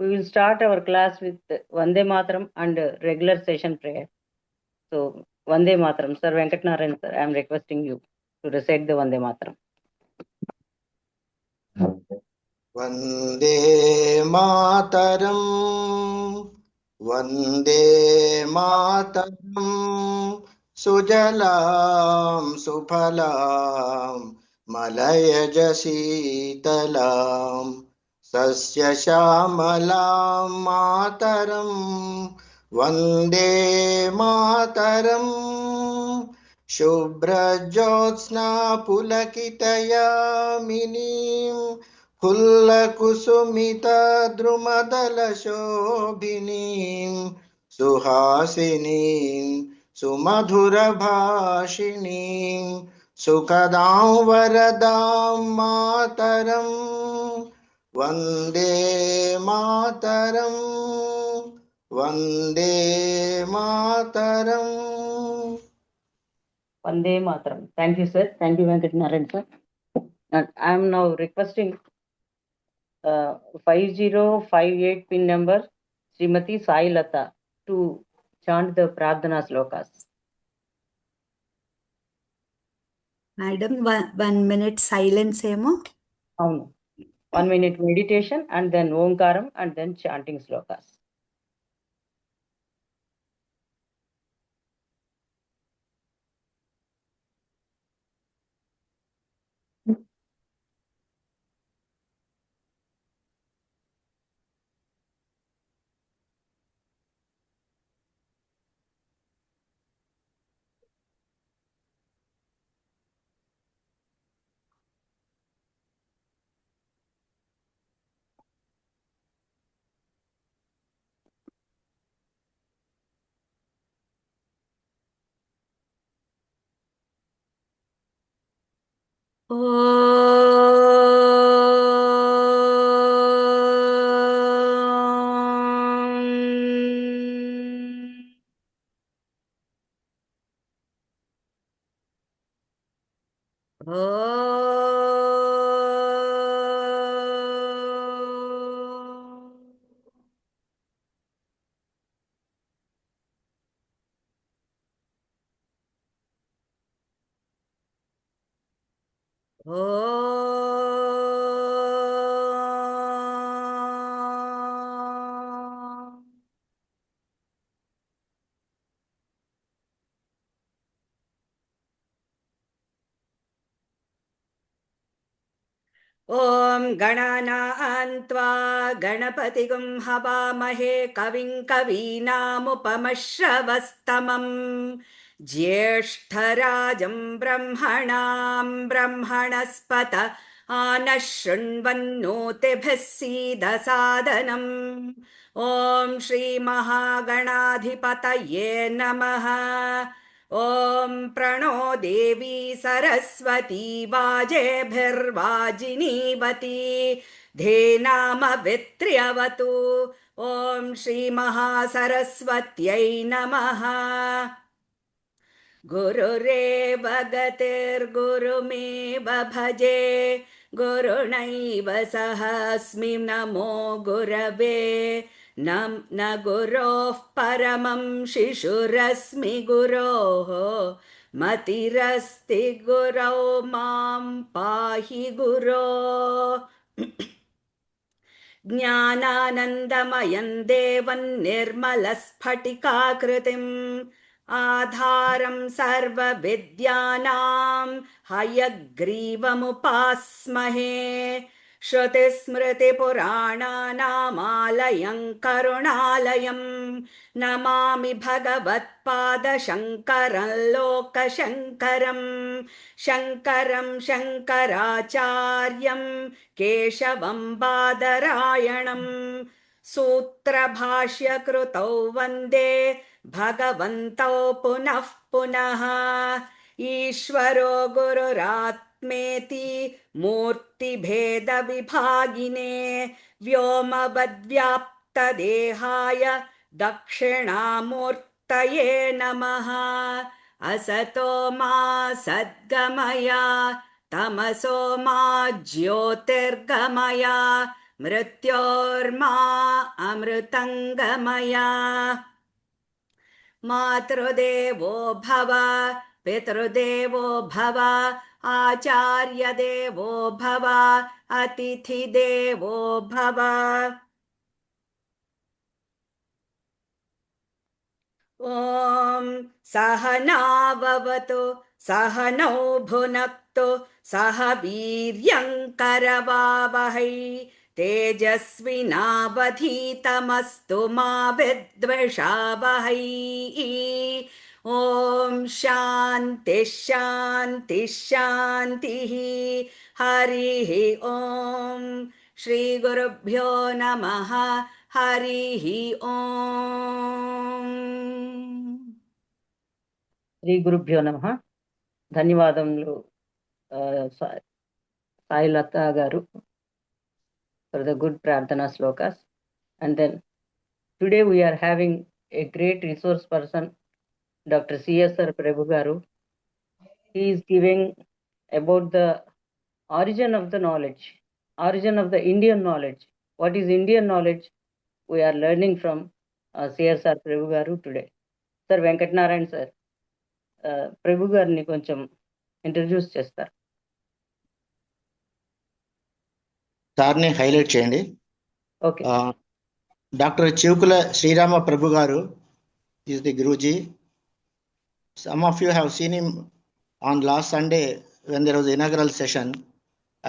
We will start our class with Vande Mataram and regular session prayer. So, Vande Mataram. Sir Venkatnarayan, sir, I am requesting you to recite the Vande Mataram. Vande Mataram Vande Mataram सुजलां सुफलां मलयज शीतलां सस्यश्यामलां मातरम् वन्दे मातरम् शुभ्रज्योत्स्ना पुलकितयामिनीं फुल्लकुसुमिता द्रुमदलशोभिनीं सुहासिनीं सुमधुरभाषिणीं सुखदां वरदां मातरं वन्दे मातरं Vande Mataram. Vande Mataram. Thank you, sir. Thank you, Venkatnarayan, sir. And I am now requesting 5058 pin number Srimati Sai Lata to chant the Prardhana slokas. Madam, 1 minute silence emo. 1 minute meditation and then Omkaram and then chanting slokas. ॐ गणानान्त्वा गणपतिगुं हवामहे कविं कवीनामुपमश्रवस्तमम् ज्येष्ठराजं ब्रह्मणां ब्रह्मणस्पत आनः शृण्वन्नोतिभिः सीदसादनम् ॐ श्रीमहागणाधिपतये नमः। ॐ प्रणो देवी सरस्वती वाजेभिर्वाजिनीवती धेनामवित्र्यवतु। ॐ श्रीमहासरस्वत्यै नमः। गुरुरेव गतिर्गुरुमेव भजे गुरुणैव सहस्मि नमो गुरवे न गुरोः परमं शिशुरस्मि गुरोः मतिरस्ति गुरौ मां पाहि गुरो। ज्ञानानन्दमयं देवं निर्मलस्फटिकाकृतिम् आधारं सर्वविद्यानां हयग्रीवमुपास्महे। श्रुतिस्मृतिपुराणानामालयं करुणालयं नमामि भगवत्पादशङ्करं लोकशङ्करं शङ्करं शङ्कराचार्यं केशवं बादरायणं सूत्रभाष्यकृतौ वन्दे भगवन्तौ पुनः पुनः। ईश्वरो गुरुरात्मेति मूर्तिभेदविभागिने व्योमवद्व्याप्तदेहाय दक्षिणामूर्तये नमः। असतो मा सद्गमय तमसो मा ज्योतिर्गमय मृत्योर्मा अमृतङ्गमया मातृदेवो भव पितृदेवो भव आचार्यदेवो भव अतिथिदेवो भव ॐ सहनाववतु सहनौ भुनक्तु सह वीर्यङ्करवावहै तेजस्विनावधीतमस्तु मा विद्विषावहै ॐ शान्तिः शान्तिः शान्तिः हरिः ॐ श्रीगुरुभ्यो नमः हरिः ॐ శ్రీ గురుభ్యో నమః. ధన్యవాదములు సాయి లత గారు for the good prarthana slokas. And then today we are having a great resource person, Dr. CSR Prabhu garu. He is giving about the origin of the knowledge, origin of the Indian knowledge. What is Indian knowledge? We are learning from CSR Prabhu garu today. Sir Venkat Narayan sir, Prabhu గారిని కొంచెం introduce చేస్తారు. సార్ని highlight చేయండి. Okay. Doctor Chivukula Srirama ప్రభు గారు is the Guruji. Some of you have seen him on last Sunday when there was the inaugural session,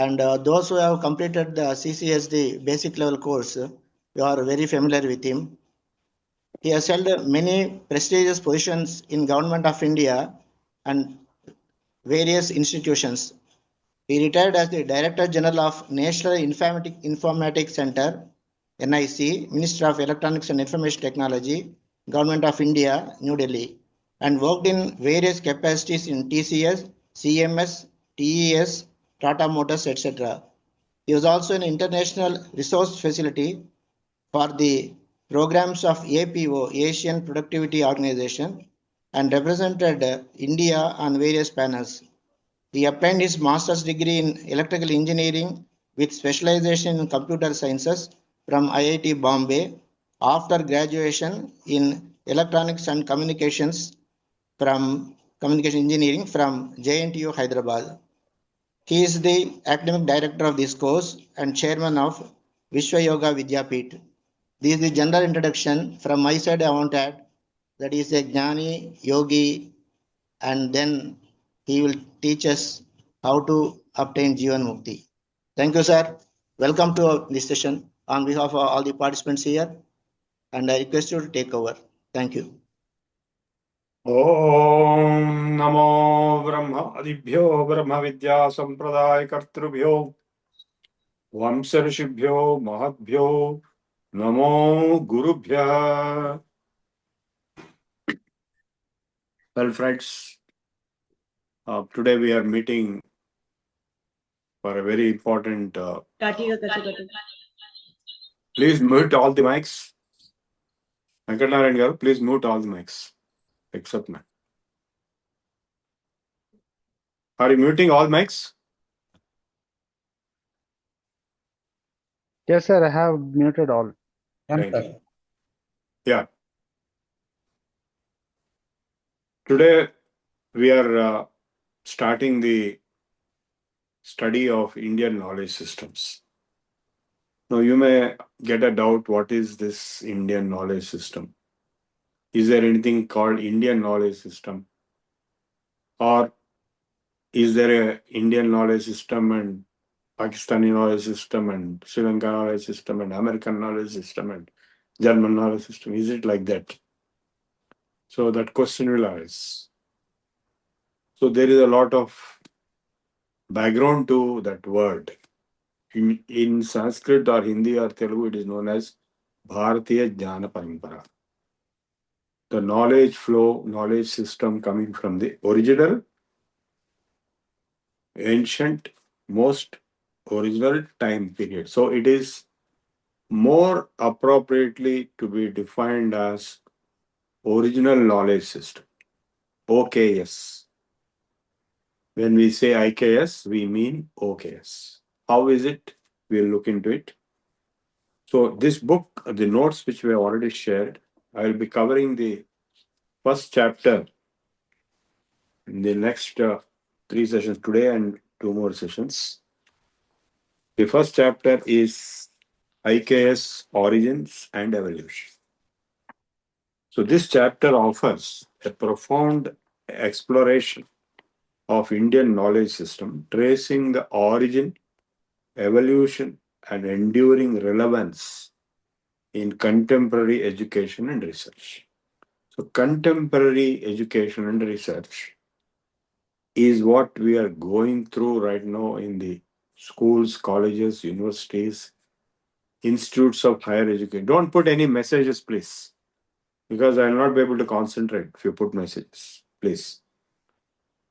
and those who have completed the CCSD basic level course, you are very familiar with him. He has held many prestigious positions in Government of India and various institutions. He retired as the Director General of National Informatics Center, NIC, Ministry of Electronics and Information Technology, Government of India, New Delhi, and worked in various capacities in TCS, CMS, TES, Tata Motors, etc. He was also an international resource facility for the programs of APO, Asian Productivity Organization, and represented India on various panels. He obtained his master's degree in electrical engineering with specialization in computer sciences from IIT Bombay. After graduation in electronics and communication engineering from JNTU Hyderabad. He is the academic director of this course and chairman of Vishwa Yoga Vidyapith. This is the general introduction. From my side, I want to add that he is a Jnani, Yogi, and then he will teach us how to obtain Jivan Mukti. Thank you, sir. Welcome to this session on behalf of all the participants here, and I request you to take over. Thank you. Om Namo Brahmadibhyo Brahma Vidya Sampradaya Kartrubhyo Vamsarishibhyo Mahabhyo Namo Gurubhya. Well, friends, today we are meeting for a very important. Please mute all the mics. Venkat Narayan garu, please mute all the mics except mine. Are you muting all mics? Yes, sir. I have muted all. Thank you. Yeah. Today we are starting the study of Indian knowledge systems. Now you may get a doubt, what is this Indian knowledge system? Is there anything called Indian knowledge system? Or is there a Indian knowledge system and Pakistani knowledge system and Sri Lanka knowledge system and American knowledge system and German knowledge system? Is it like that? So that question will arise. So there is a lot of background to that word. In Sanskrit or Hindi or Telugu, it is known as Bharatiya Jnana Parampara. The knowledge flow, knowledge system coming from the original, ancient, most original time period. So it is more appropriately to be defined as original knowledge system, OKS. When we say IKS, we mean OKS. How is it? We'll look into it. So this book, the notes which we have already shared, I will be covering the first chapter in the next 3 sessions today and 2 more sessions. The first chapter is IKS Origins and Evolution. So this chapter offers a profound exploration of Indian knowledge system, tracing the origin, evolution, and enduring relevance in contemporary education and research. So contemporary education and research is what we are going through right now in the schools, colleges, universities, institutes of higher education. Don't put any messages, please, because I will not be able to concentrate if you put messages, please.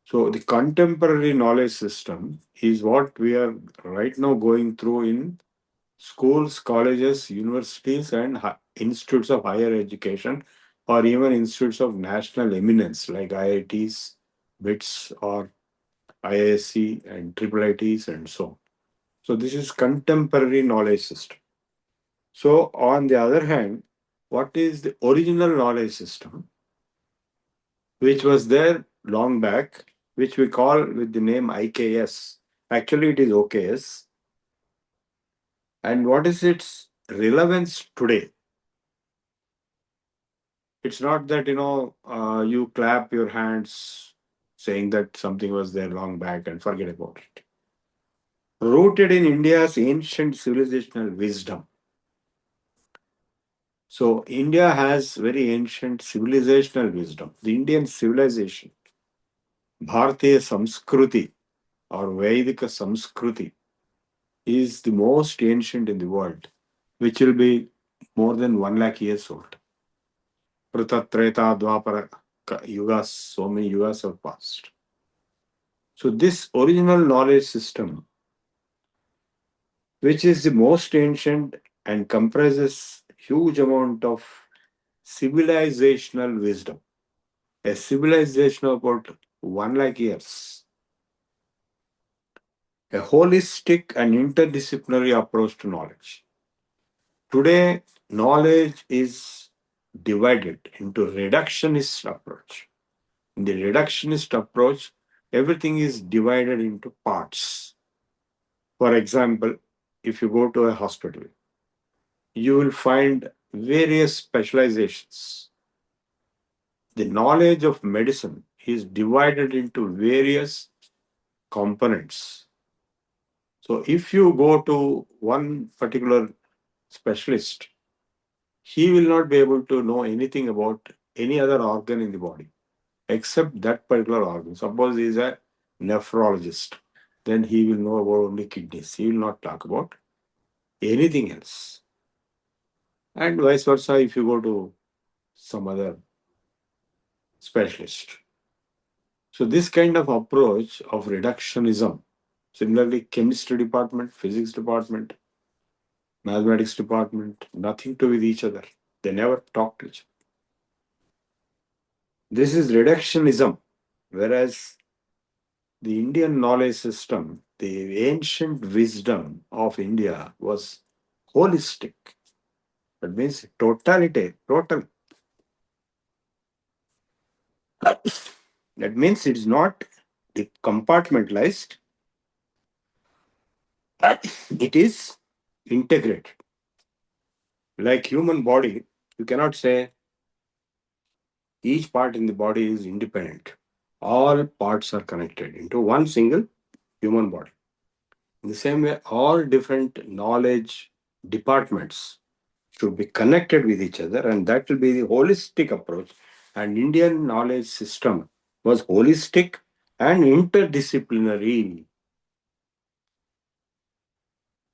So the contemporary knowledge system is what we are right now going through in schools, colleges, universities, and institutes of higher education, or even institutes of national eminence like IITs, BITS, or IISc, and IIITs, and so on. So this is contemporary knowledge system. So on the other hand, what is the original knowledge system, which was there long back, which we call with the name IKS. Actually, it is OKS. And what is its relevance today? It's not that, you clap your hands saying that something was there long back and forget about it. Rooted in India's ancient civilizational wisdom. So India has very ancient civilizational wisdom. The Indian civilization, Bharatiya Samskruti or Vedika Samskruti, is the most ancient in the world, which will be more than 1 lakh years old. Krita, Treta, Dwapara yugas, so many yugas have passed. So this original knowledge system, which is the most ancient and comprises huge amount of civilizational wisdom, a civilization of about 1 lakh years, a holistic and interdisciplinary approach to knowledge. Today, knowledge is divided into reductionist approach. In the reductionist approach, everything is divided into parts. For example, if you go to a hospital, you will find various specializations. The knowledge of medicine is divided into various components. So if you go to one particular specialist, he will not be able to know anything about any other organ in the body except that particular organ. Suppose he is a nephrologist, then he will know about only kidneys. He will not talk about anything else. And vice versa, if you go to some other specialist. So this kind of approach of reductionism, similarly chemistry department, physics department, mathematics department, nothing to do with each other. They never talk to each other. This is reductionism, whereas the Indian knowledge system, the ancient wisdom of India was holistic. That means totality, total. That means it is not compartmentalized, it is integrated. Like human body, you cannot say each part in the body is independent. All parts are connected into one single human body. In the same way, all different knowledge departments should be connected with each other, and that will be the holistic approach. And Indian knowledge system was holistic and interdisciplinary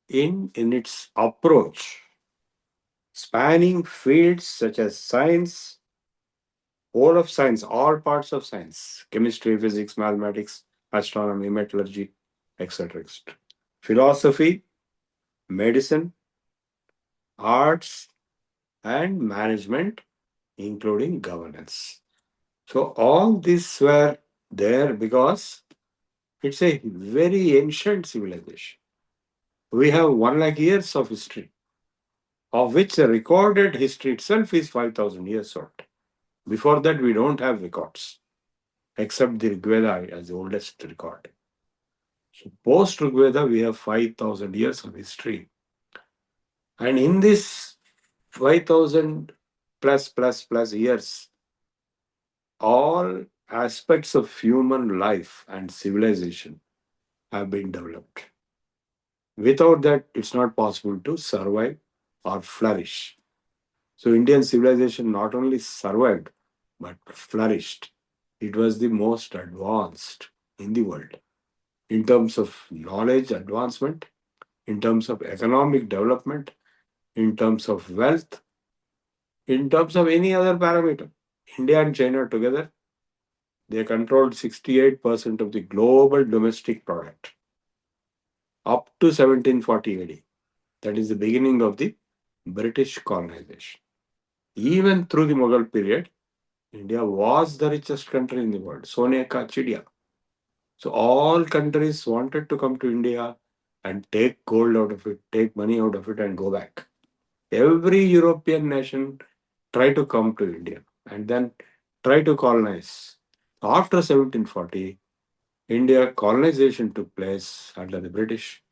in its approach, spanning fields such as science, all of science, all parts of science, chemistry, physics, mathematics, astronomy, metallurgy, etc. Philosophy, medicine, arts, and management, including governance. So all these were there because it's a very ancient civilization. We have 1 lakh years of history. of which the recorded history itself is 5,000 years old. Before that, we don't have records, except the Rig Veda as the oldest record. So post Rig Veda, we have 5,000 years of history. And in this 5,000 plus years, all aspects of human life and civilization have been developed. Without that, it's not possible to survive or flourish. So Indian civilization not only survived, but flourished. It was the most advanced in the world in terms of knowledge advancement, in terms of economic development, in terms of wealth, in terms of any other parameter. India and China together, they controlled 68% of the global domestic product up to 1740 AD. That is the beginning of the British colonization. Even through the Mughal period, India was the richest country in the world. Sone ka chidiya. So all countries wanted to come to India and take gold out of it, take money out of it and go back. Every European nation tried to come to India and then try to colonize. After 1740, India colonization took place under the British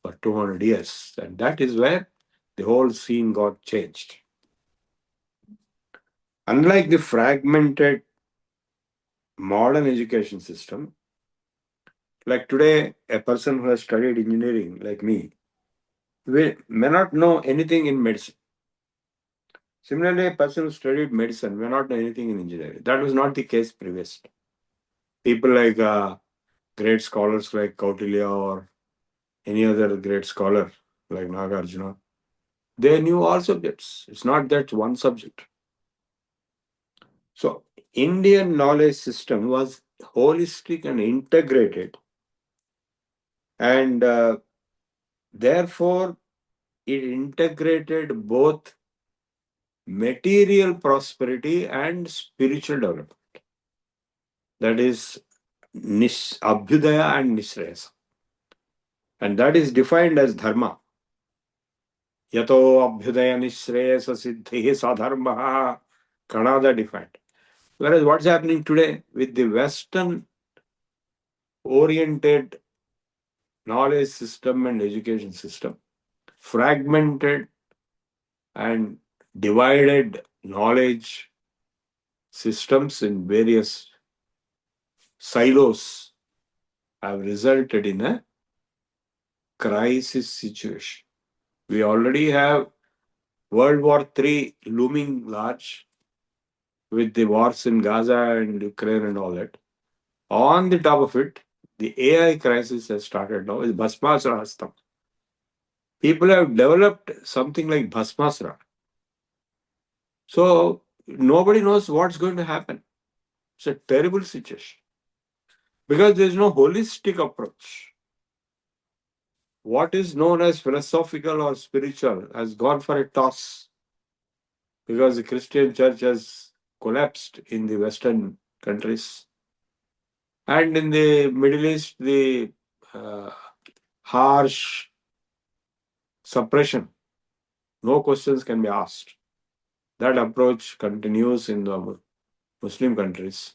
for 200 years. And that is where the whole scene got changed. Unlike the fragmented modern education system, like today, a person who has studied engineering, like me, may not know anything in medicine. Similarly, a person who studied medicine may not know anything in engineering. That was not the case previously. People like great scholars like Kautilya or any other great scholar like Nagarjuna, they knew all subjects. It's not that one subject. So, Indian knowledge system was holistic and integrated, and therefore it integrated both material prosperity and spiritual development. That is Abhyudaya and Nishreyasa. And that is defined as dharma. Yato Abhyudaya Nishreyasa Siddhi Sadharma. Kanada defined. Whereas what's happening today with the Western oriented knowledge system and education system, fragmented and divided knowledge systems in various silos have resulted in a crisis situation. We already have World War III looming large with the wars in Gaza and Ukraine and all that. On the top of it, the AI crisis has started now. Is Bhasmasra Hastam. People have developed something like Bhasmasra. So nobody knows what's going to happen. It's a terrible situation because there is no holistic approach. What is known as philosophical or spiritual has gone for a toss because the Christian church has collapsed in the Western countries. And in the Middle East, the harsh suppression, no questions can be asked. That approach continues in the Muslim countries.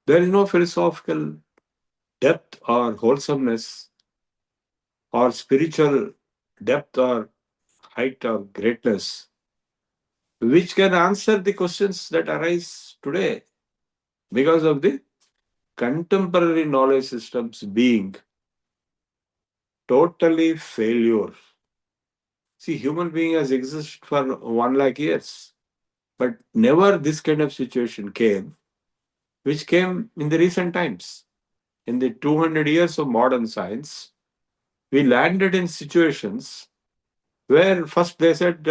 There is no philosophical depth or wholesomeness or spiritual depth or height or greatness which can answer the questions that arise today because of the contemporary knowledge systems being totally failure. See, human being has existed for 1 lakh years, but never this kind of situation came, which came in the recent times. In the 200 years of modern science, we landed in situations where first they said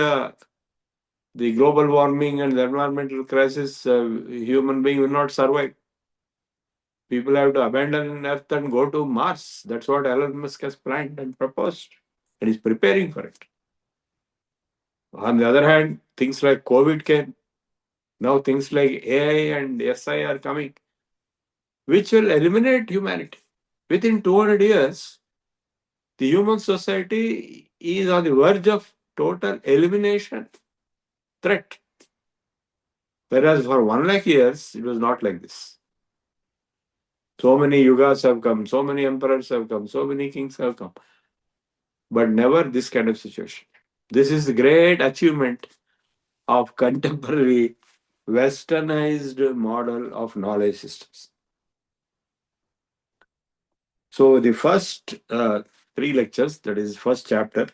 the global warming and the environmental crisis, human being will not survive. People have to abandon Earth and go to Mars. That's what Elon Musk has planned and proposed, and is preparing for it. On the other hand, things like COVID came. Now things like AI and SI are coming, which will eliminate humanity. Within 200 years, the human society is on the verge of total elimination. threat. Whereas for 1 lakh years, it was not like this. So many yugas have come, so many emperors have come, so many kings have come, but never this kind of situation. This is the great achievement of contemporary westernized model of knowledge systems. So the first 3 lectures, that is first chapter,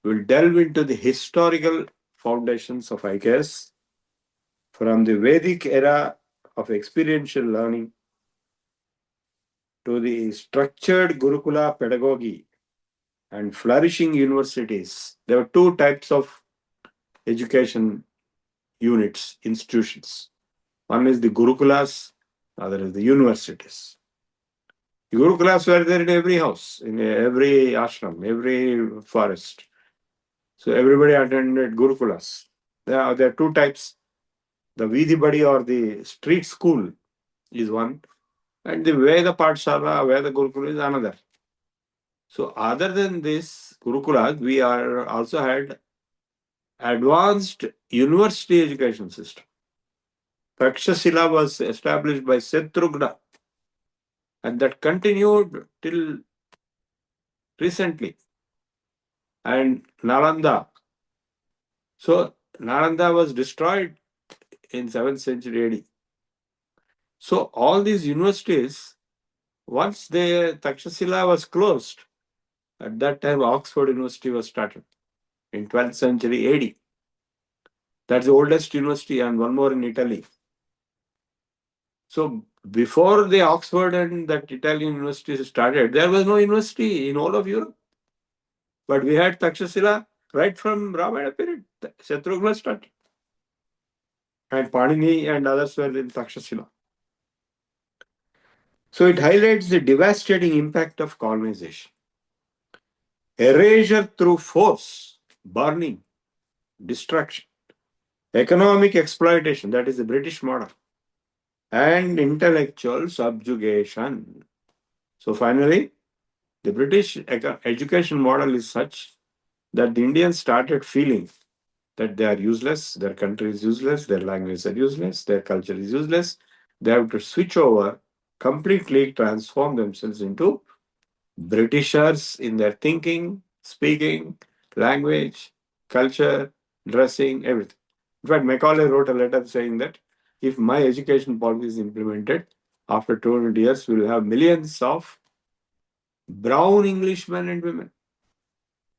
will delve into the historical foundations of IKS from the Vedic era of experiential learning to the structured Gurukula pedagogy and flourishing universities. There were 2 types of education units, institutions. One is the Gurukulas, other is the universities. The Gurukulas were there in every house, in every ashram, every forest. So everybody attended Gurukulas. There are 2 types. The Vidhi Badi or the street school is one, and the Veda Pathshala, Veda Gurukula is another. So other than this Gurukulas, we are also had advanced university education system. Takshashila was established by Shatrugna, and that continued till recently. And Nalanda. So Nalanda was destroyed in 7th century AD. So all these universities, once the Takshashila was closed, at that time Oxford University was started in 12th century AD. That's the oldest university, and one more in Italy. So before the Oxford and that Italian university started, there was no university in all of Europe. But we had Takshashila right from Ramayana period. Shatrugna started. And Panini and others were in Takshashila. So it highlights the devastating impact of colonization. Erasure through force, burning, destruction, economic exploitation, that is the British model, and intellectual subjugation. So finally, the British education model is such that the Indians started feeling that they are useless, their country is useless, their language is useless, their culture is useless. They have to switch over, completely transform themselves into Britishers in their thinking, speaking, language, culture, dressing, everything. In fact, Macaulay wrote a letter saying that if my education policy is implemented, after 200 years, we will have millions of brown Englishmen and women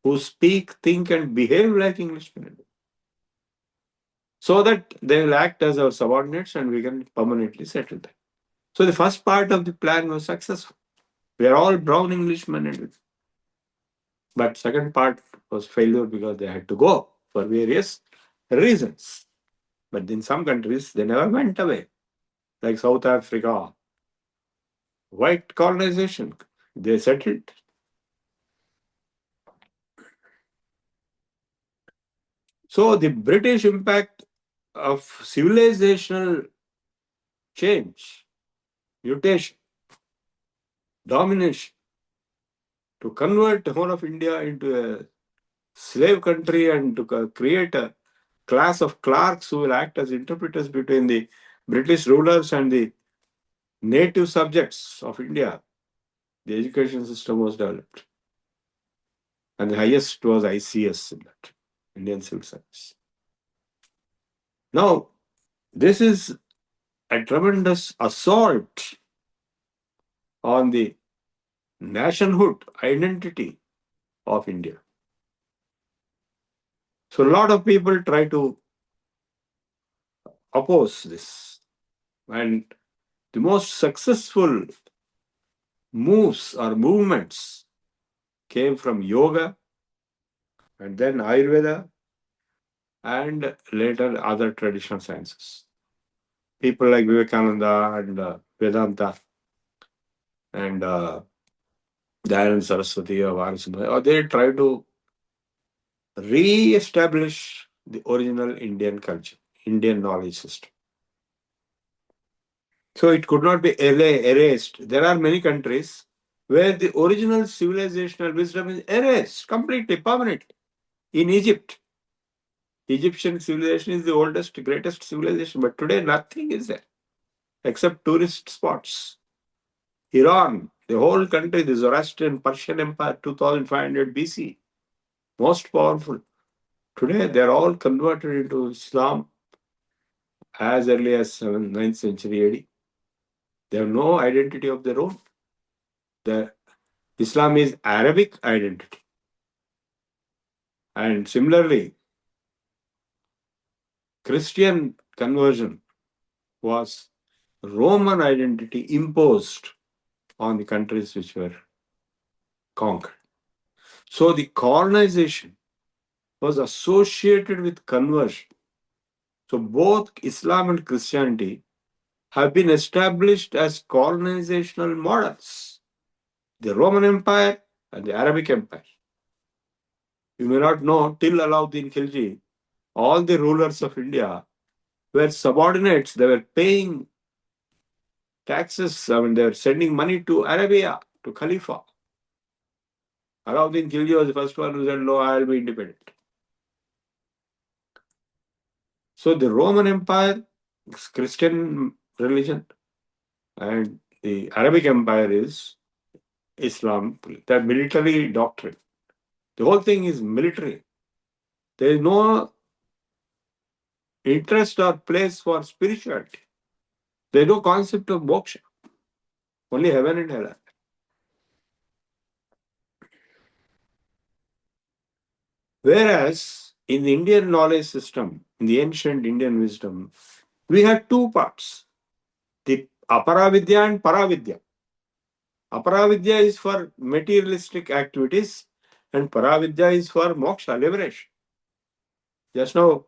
who speak, think, and behave like Englishmen and women, so that they will act as our subordinates and we can permanently settle them. So the first part of the plan was successful. We are all brown Englishmen and women. But second part was failure because they had to go for various reasons. But in some countries, they never went away, like South Africa. White colonization, they settled. So the British impact of civilizational change, mutation, domination, to convert the whole of India into a slave country and to create a class of clerks who will act as interpreters between the British rulers and the native subjects of India. The education system was developed. And the highest was ICS in that, Indian Civil Service. Now, this is a tremendous assault on the nationhood identity of India. So a lot of people try to oppose this. And the most successful moves or movements came from yoga and then Ayurveda and later other traditional sciences. People like Vivekananda and Vedanta and Dayanand Saraswati or Varanasi, or they try to re-establish the original Indian culture, Indian knowledge system. So it could not be erased. There are many countries where the original civilizational wisdom is erased completely, permanently. In Egypt, Egyptian civilization is the oldest, greatest civilization, but today nothing is there except tourist spots. Iran, the whole country, the Zoroastrian Persian Empire, 2500 BC, most powerful. Today they are all converted into Islam as early as 7th, 9th century AD. They have no identity of their own. The Islam is Arabic identity. And similarly, Christian conversion was Roman identity imposed on the countries which were conquered. So the colonization was associated with conversion. So both Islam and Christianity have been established as colonizational models. The Roman Empire and the Arabic Empire. You may not know, till Alauddin Khilji, all the rulers of India were subordinates. They were paying taxes. I mean, they were sending money to Arabia, to Khalifa. Alauddin Khilji was the first one who said, no, I will be independent. So the Roman Empire is Christian religion and the Arabic Empire is Islam, the military doctrine. The whole thing is military. There is no interest or place for spirituality. There is no concept of moksha. Only heaven and hell. Whereas in the Indian knowledge system, in the ancient Indian wisdom, we had two parts. The Aparavidya and Paravidya. Aparavidya is for materialistic activities and Paravidya is for moksha, liberation. Just now,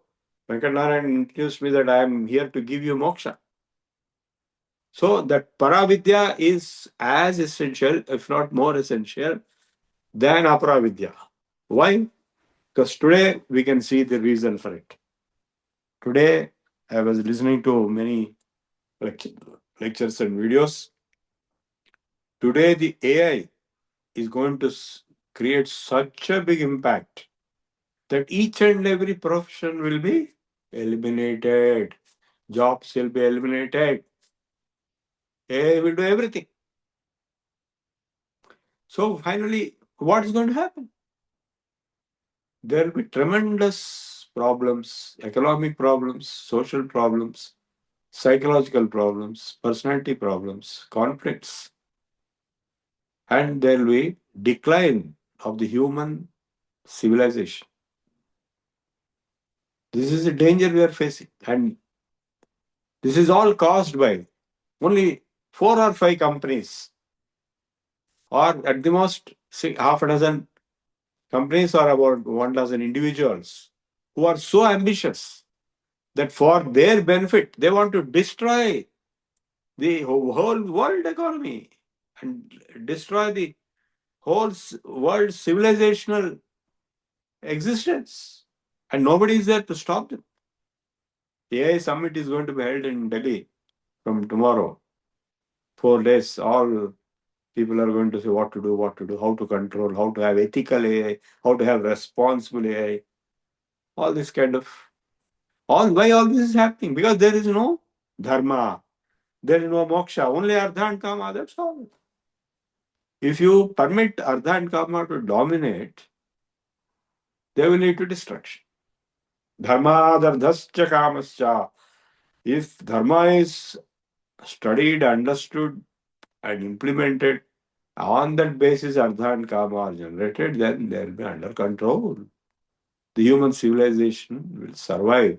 Venkatnarayan introduced me that I am here to give you moksha. So that Paravidya is as essential, if not more essential, than Aparavidya. Why? Because today we can see the reason for it. Today, I was listening to many lectures and videos. Today, the AI is going to create such a big impact that each and every profession will be eliminated. Jobs will be eliminated. AI will do everything. So finally, what is going to happen? There will be tremendous problems, economic problems, social problems, psychological problems, personality problems, conflicts, and there will be decline of the human civilization. This is the danger we are facing, and this is all caused by only 4 or 5 companies, or at the most half a dozen companies, or about 1 dozen individuals who are so ambitious that for their benefit they want to destroy the whole world economy and destroy the whole world civilizational existence, and nobody is there to stop them. The AI summit is going to be held in Delhi from tomorrow. 4 days, all people are going to say what to do, how to control, how to have ethical AI, how to have responsible AI, all this kind of. Why all this is happening? Because there is no dharma, there is no moksha, only artha and kama, that's all. If you permit artha and kama to dominate, they will lead to destruction. Dharma dardhascha kamascha. If dharma is studied, understood, and implemented, on that basis artha and kama are generated, then they will be under control. The human civilization will survive.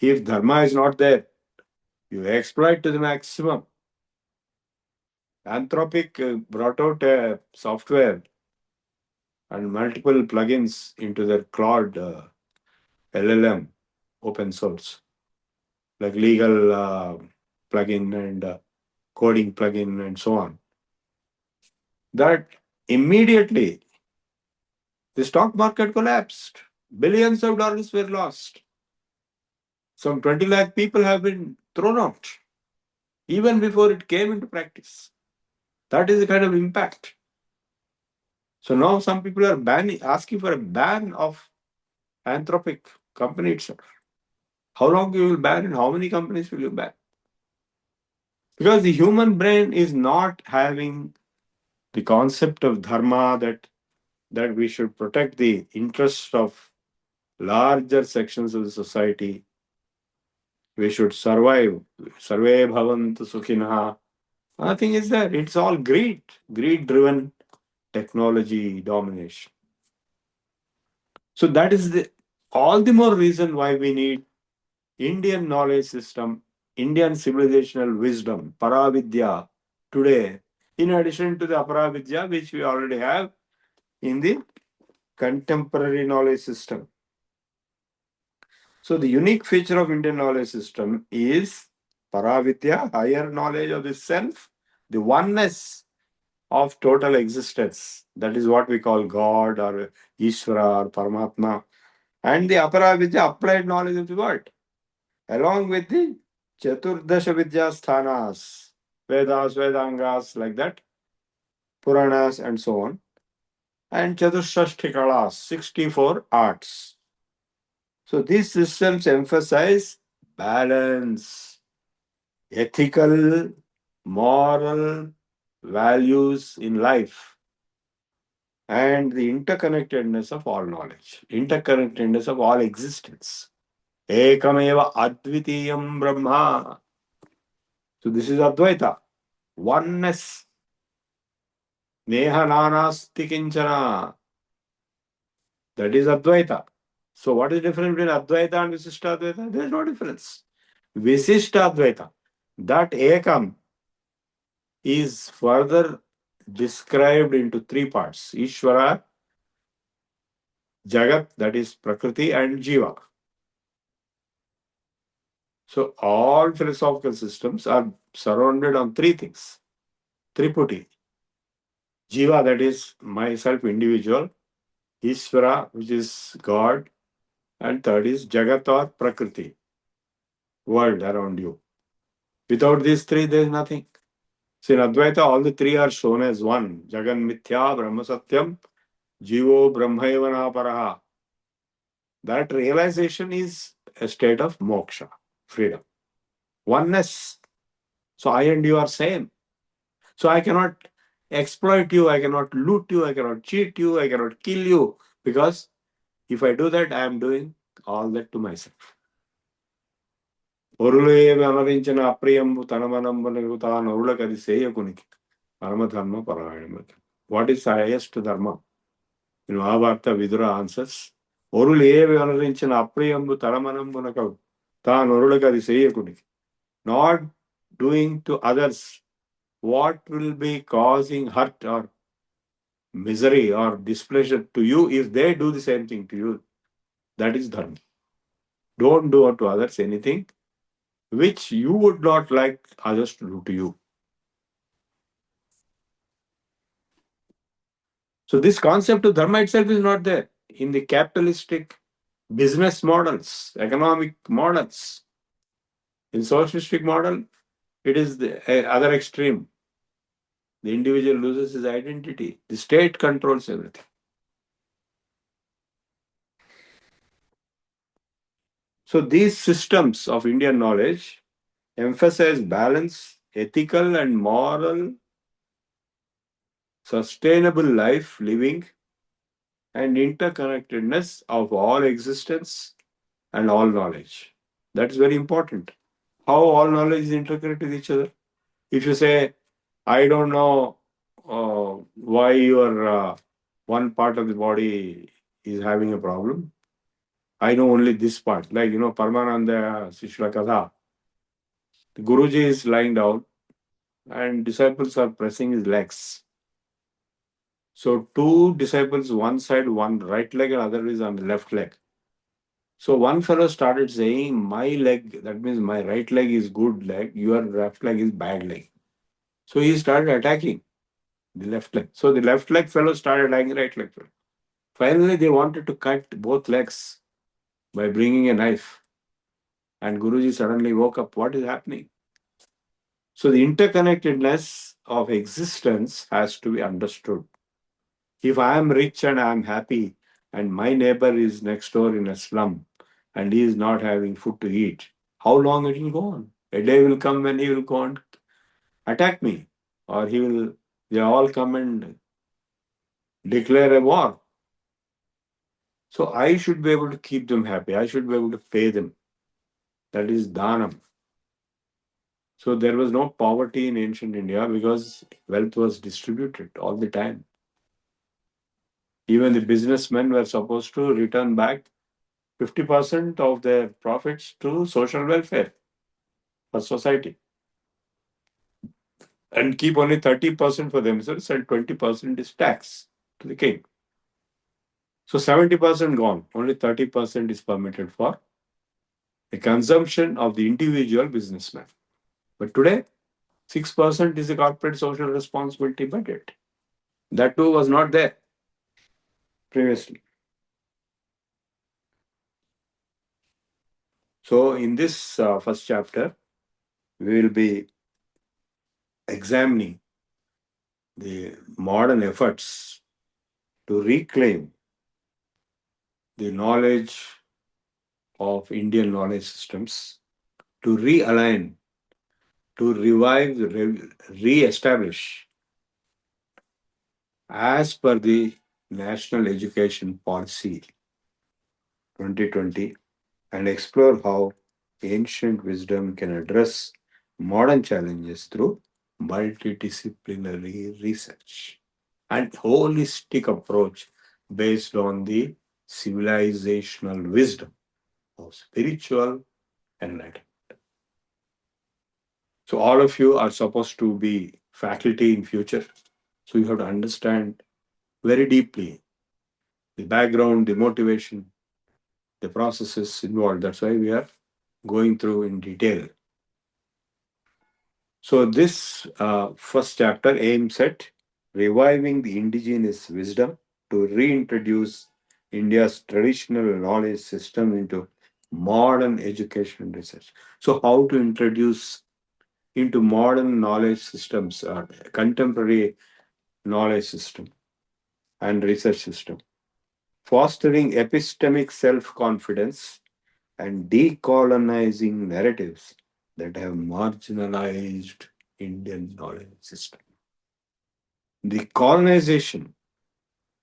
If dharma is not there, you exploit to the maximum. Anthropic brought out a software and multiple plugins into their Claude LLM, open source, like legal plugin and coding plugin and so on. That immediately the stock market collapsed. Billions of dollars were lost. Some 20 lakh people have been thrown out even before it came into practice. That is the kind of impact. So now some people are asking for a ban of Anthropic company itself. How long you will ban and how many companies will you ban? Because the human brain is not having the concept of dharma, that we should protect the interests of larger sections of the society. We should survive. Sarve bhavantu sukhinah. Nothing is there. It's all greed-driven technology domination. So that is all the more reason why we need Indian knowledge system, Indian civilizational wisdom, Paravidya today, in addition to the Aparavidya which we already have in the contemporary knowledge system. So the unique feature of Indian knowledge system is Paravidya, higher knowledge of the self, the oneness of total existence. That is what we call God or Ishvara or Paramatma. And the Aparavidya, applied knowledge of the world, along with the Chaturdasha Vidya Sthanas, Vedas, Vedangas, like that, Puranas, and so on, and Chatushashti Kalas, 64 arts. So these systems emphasize balance, ethical, moral values in life, and the interconnectedness of all knowledge, interconnectedness of all existence. Ekameva Advitiyam Brahma. So this is Advaita, oneness. Neha Nanasti Kinchana. That is Advaita. So what is the difference between Advaita and Visishta Advaita? There is no difference. Visishta Advaita, that Ekam, is further described into three parts: Ishvara, Jagat, that is Prakriti, and Jiva. So all philosophical systems are surrounded on three things: Triputi, Jiva, that is myself, individual; Ishvara, which is God; and third is Jagat or Prakriti, world around you. Without these three, there is nothing. So in Advaita, all the three are shown as one: Jagan Mithya, Brahma Satyam, Jivo Brahmaivana Paraha. That realization is a state of moksha, freedom, oneness. So I and you are same. So I cannot exploit you, I cannot loot you, I cannot cheat you, I cannot kill you, because if I do that, I am doing all that to myself. Orule Anadinchana Apriyambu Tanamanambu Tan Urulakadi Seyakunik, Paramadharma Parayanam. What is highest dharma? In Mahabharata, Vidura answers, Orule Anadinchana Apriyambu Tanamanambu Tan Urulakadi Seyakunik. Not doing to others what will be causing hurt or misery or displeasure to you if they do the same thing to you. That is dharma. Don't do unto others anything which you would not like others to do to you. So this concept of dharma itself is not there in the capitalistic business models, economic models. In socialistic model, it is the other extreme. The individual loses his identity. The state controls everything. So these systems of Indian knowledge emphasize balance, ethical and moral, sustainable life living, and interconnectedness of all existence and all knowledge. That's very important. How all knowledge is interconnected with each other. If you say, I don't know why your one part of the body is having a problem, I know only this part. Like, Paramananda Sishla Katha. The Guruji is lying down and disciples are pressing his legs. So two disciples, one side, one right leg, and other is on the left leg. So one fellow started saying, my leg, that means my right leg is good leg, your left leg is bad leg. So he started attacking the left leg. So the left leg fellow started attacking the right leg fellow. Finally, they wanted to cut both legs by bringing a knife. And Guruji suddenly woke up. What is happening? So the interconnectedness of existence has to be understood. If I am rich and I am happy and my neighbor is next door in a slum and he is not having food to eat, how long it will go on? A day will come when he will go and attack me, or they all come and declare a war. So I should be able to keep them happy. I should be able to pay them. That is dhanam. So there was no poverty in ancient India because wealth was distributed all the time. Even the businessmen were supposed to return back 50% of their profits to social welfare for society and keep only 30% for themselves and 20% is tax to the king. So 70% gone, only 30% is permitted for the consumption of the individual businessman. But today, 6% is the corporate social responsibility budget. That too was not there previously. So in this first chapter, we will be examining the modern efforts to reclaim the knowledge of Indian knowledge systems, to realign, to revive, re-establish as per the National Education Policy 2020 and explore how ancient wisdom can address modern challenges through multidisciplinary research and holistic approach based on the civilizational wisdom of spiritual enlightenment. So all of you are supposed to be faculty in future. So you have to understand very deeply the background, the motivation, the processes involved. That's why we are going through in detail. So this first chapter aims at reviving the indigenous wisdom to reintroduce India's traditional knowledge system into modern education and research. So how to introduce into modern knowledge systems, contemporary knowledge system and research system, fostering epistemic self-confidence and decolonizing narratives that have marginalized Indian knowledge system. The colonization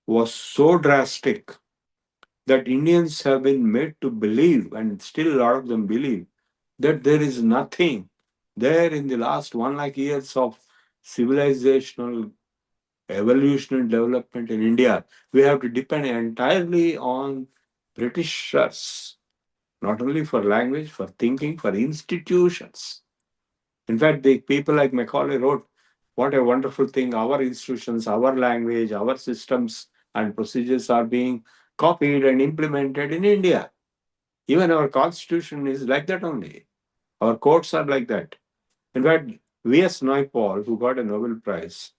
was so drastic that Indians have been made to believe, and still a lot of them believe, that there is nothing there in the last 1 lakh years of civilizational evolutionary development in India. We have to depend entirely on Britishers, not only for language, for thinking, for institutions. In fact, the people like Macaulay wrote, what a wonderful thing, our institutions, our language, our systems and procedures are being copied and implemented in India. Even our constitution is like that only. Our courts are like that. In fact, V.S. Naipaul, who got a Nobel Prize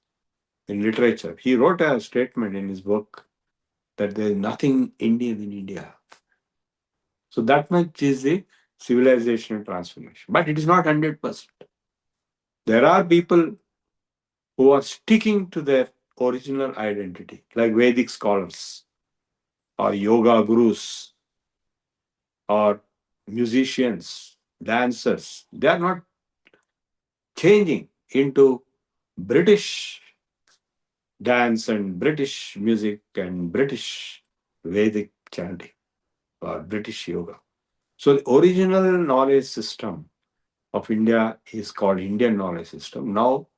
in literature, he wrote a statement in his book that there is nothing Indian in India. So that much is the civilizational transformation. But it is not 100%. There are people who are sticking to their original identity, like Vedic scholars or yoga gurus or musicians, dancers. They are not changing into British dance and British music and British Vedic chanting or British yoga. So the original knowledge system of India is called Indian knowledge system. Now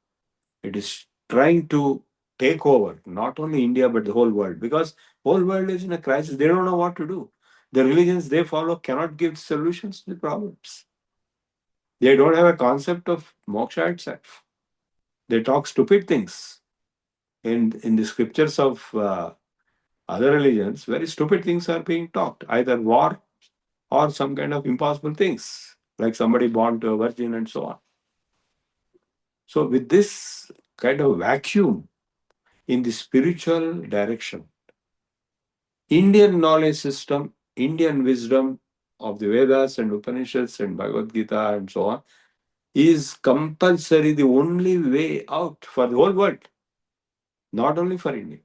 it is trying to take over not only India but the whole world, because whole world is in a crisis. They don't know what to do. The religions they follow cannot give solutions to the problems. They don't have a concept of moksha itself. They talk stupid things. In the scriptures of other religions, very stupid things are being talked, either war or some kind of impossible things, like somebody born to a virgin and so on. So with this kind of vacuum in the spiritual direction, Indian knowledge system, Indian wisdom of the Vedas and Upanishads and Bhagavad Gita and so on is compulsory, the only way out for the whole world, not only for India.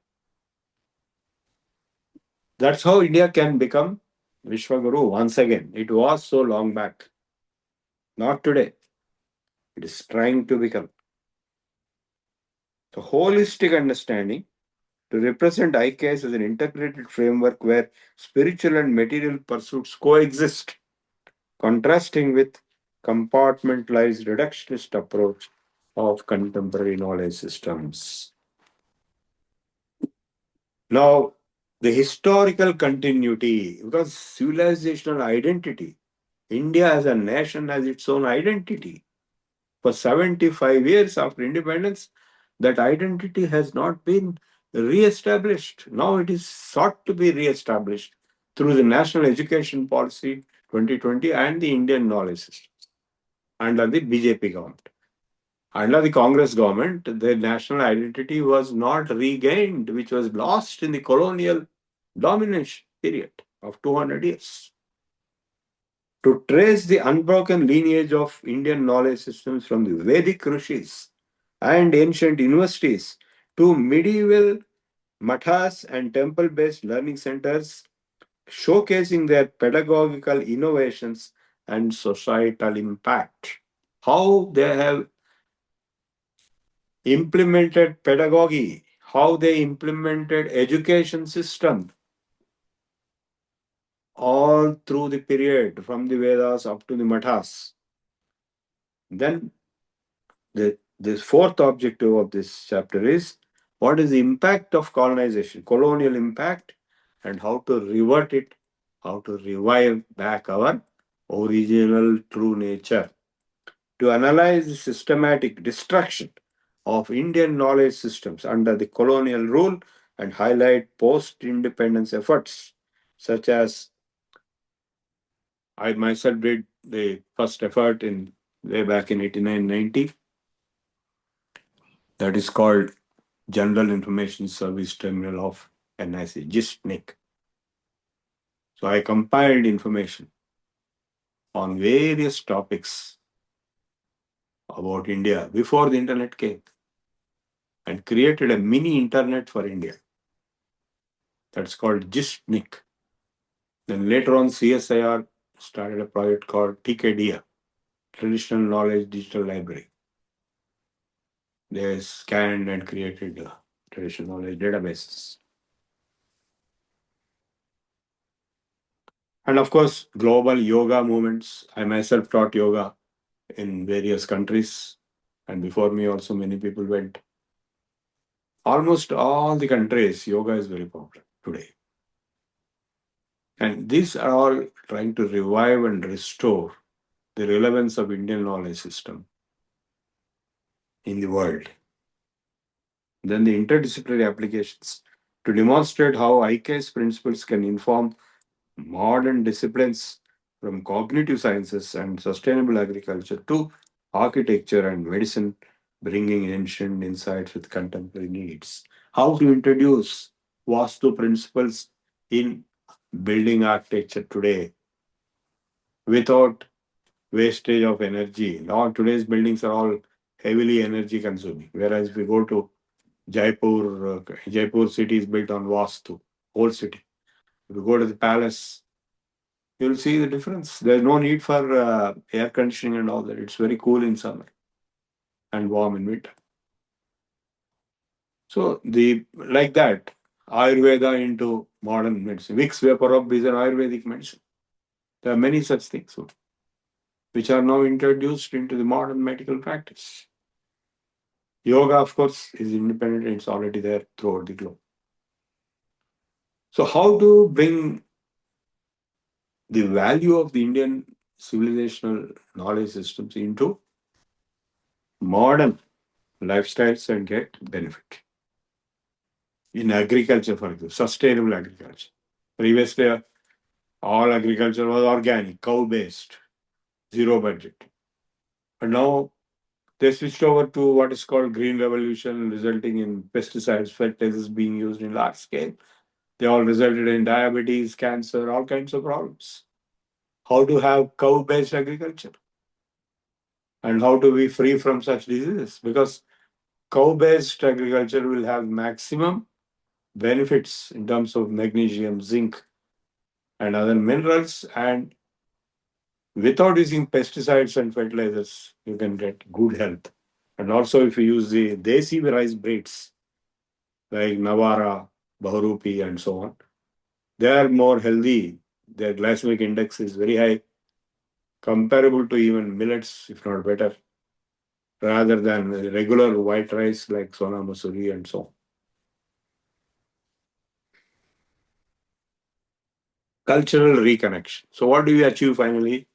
That's how India can become Vishwaguru once again. It was so long back. Not today. It is trying to become. So, holistic understanding to represent IKS as an integrated framework where spiritual and material pursuits coexist, contrasting with compartmentalized reductionist approach of contemporary knowledge systems. Now, the historical continuity, because civilizational identity, India as a nation has its own identity. For 75 years after independence, that identity has not been re-established. Now it is sought to be re-established through the National Education Policy 2020 and the Indian knowledge system under the BJP government. Under the Congress government, the national identity was not regained, which was lost in the colonial domination period of 200 years. To trace the unbroken lineage of Indian knowledge systems from the Vedic rishis and ancient universities to medieval mathas and temple-based learning centers, showcasing their pedagogical innovations and societal impact. How they have implemented pedagogy, how they implemented education system all through the period from the Vedas up to the Mathas. Then the fourth objective of this chapter is what is the impact of colonization, colonial impact, and how to revert it, how to revive back our original true nature. To analyze the systematic destruction of Indian knowledge systems under the colonial rule and highlight post-independence efforts, such as I myself did the first effort in way back in 89-90. That is called General Information Service Terminal of NIC, GIST-NIC. So I compiled information on various topics about India before the internet came and created a mini internet for India. That's called GIST-NIC. Then later on, CSIR started a project called TKDIA, Traditional Knowledge Digital Library. They scanned and created traditional knowledge databases. And of course, global yoga movements. I myself taught yoga in various countries, and before me also many people went. Almost all the countries, yoga is very popular today. And these are all trying to revive and restore the relevance of Indian knowledge system in the world. Then the interdisciplinary applications to demonstrate how IKS principles can inform modern disciplines from cognitive sciences and sustainable agriculture to architecture and medicine, bringing ancient insights with contemporary needs. How to introduce Vastu principles in building architecture today without wastage of energy. Now today's buildings are all heavily energy consuming, whereas if we go to Jaipur city is built on Vastu, whole city. If you go to the palace, you'll see the difference. There's no need for air conditioning and all that. It's very cool in summer and warm in winter. So like that, Ayurveda into modern medicine. Vicks VapoRub is an Ayurvedic medicine. There are many such things which are now introduced into the modern medical practice. Yoga, of course, is independent. It's already there throughout the globe. So how to bring the value of the Indian civilizational knowledge systems into modern lifestyles and get benefit. In agriculture, for example, sustainable agriculture. Previously, all agriculture was organic, cow-based, zero budget. And now they switched over to what is called green revolution, resulting in pesticides, fertilizers being used in large scale. They all resulted in diabetes, cancer, all kinds of problems. How to have cow-based agriculture? And how to be free from such diseases? Because cow-based agriculture will have maximum benefits in terms of magnesium, zinc, and other minerals, and without using pesticides and fertilizers, you can get good health. And also, if you use the desi rice breeds like Navara, Bahurupi, and so on, they are more healthy. Their glycemic index is very high, comparable to even millets, if not better, rather than regular white rice like Sona Masuri and so on. Cultural reconnection. So, what do we achieve finally?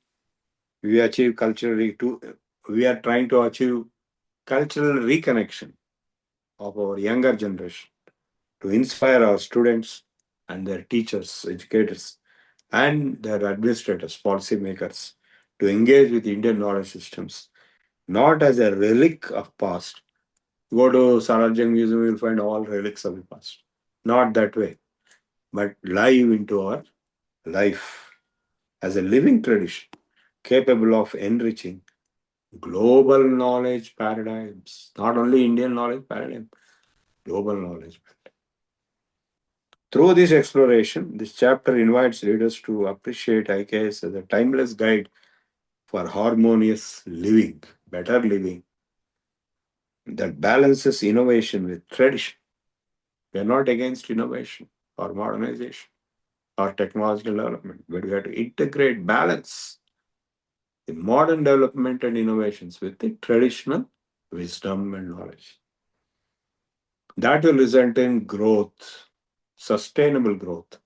We achieve we are trying to achieve cultural reconnection of our younger generation to inspire our students and their teachers, educators, and their administrators, policymakers to engage with Indian knowledge systems, not as a relic of past. Go to Sarajang Museum, you'll find all relics of the past. Not that way, but live into our life as a living tradition capable of enriching global knowledge paradigms, not only Indian knowledge paradigm, global knowledge. Through this exploration, this chapter invites readers to appreciate IKS as a timeless guide for harmonious living, better living, that balances innovation with tradition. We are not against innovation or modernization or technological development, but we have to integrate balance the modern development and innovations with the traditional wisdom and knowledge. That will result in growth, sustainable growth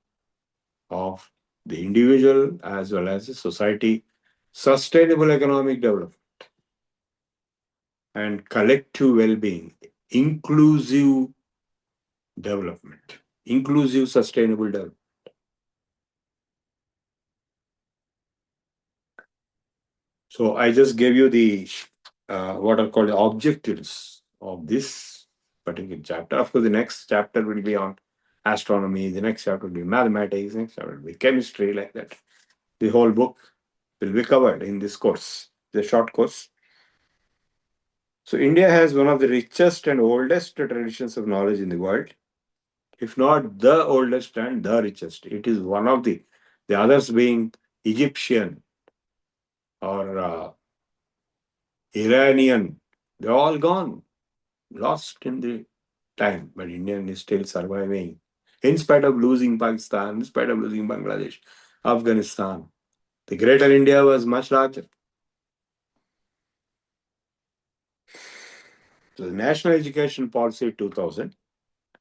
of the individual as well as the society, sustainable economic development, and collective well-being, inclusive development, inclusive sustainable development. So I just gave you the what are called the objectives of this particular chapter. Of course, the next chapter will be on astronomy, the next chapter will be mathematics, the next chapter will be chemistry, like that. The whole book will be covered in this course, the short course. So India has one of the richest and oldest traditions of knowledge in the world, if not the oldest and the richest. It is one of the others being Egyptian or Iranian. They're all gone, lost in the time, but Indian is still surviving in spite of losing Pakistan, in spite of losing Bangladesh, Afghanistan. The greater India was much larger. So the National Education Policy 2000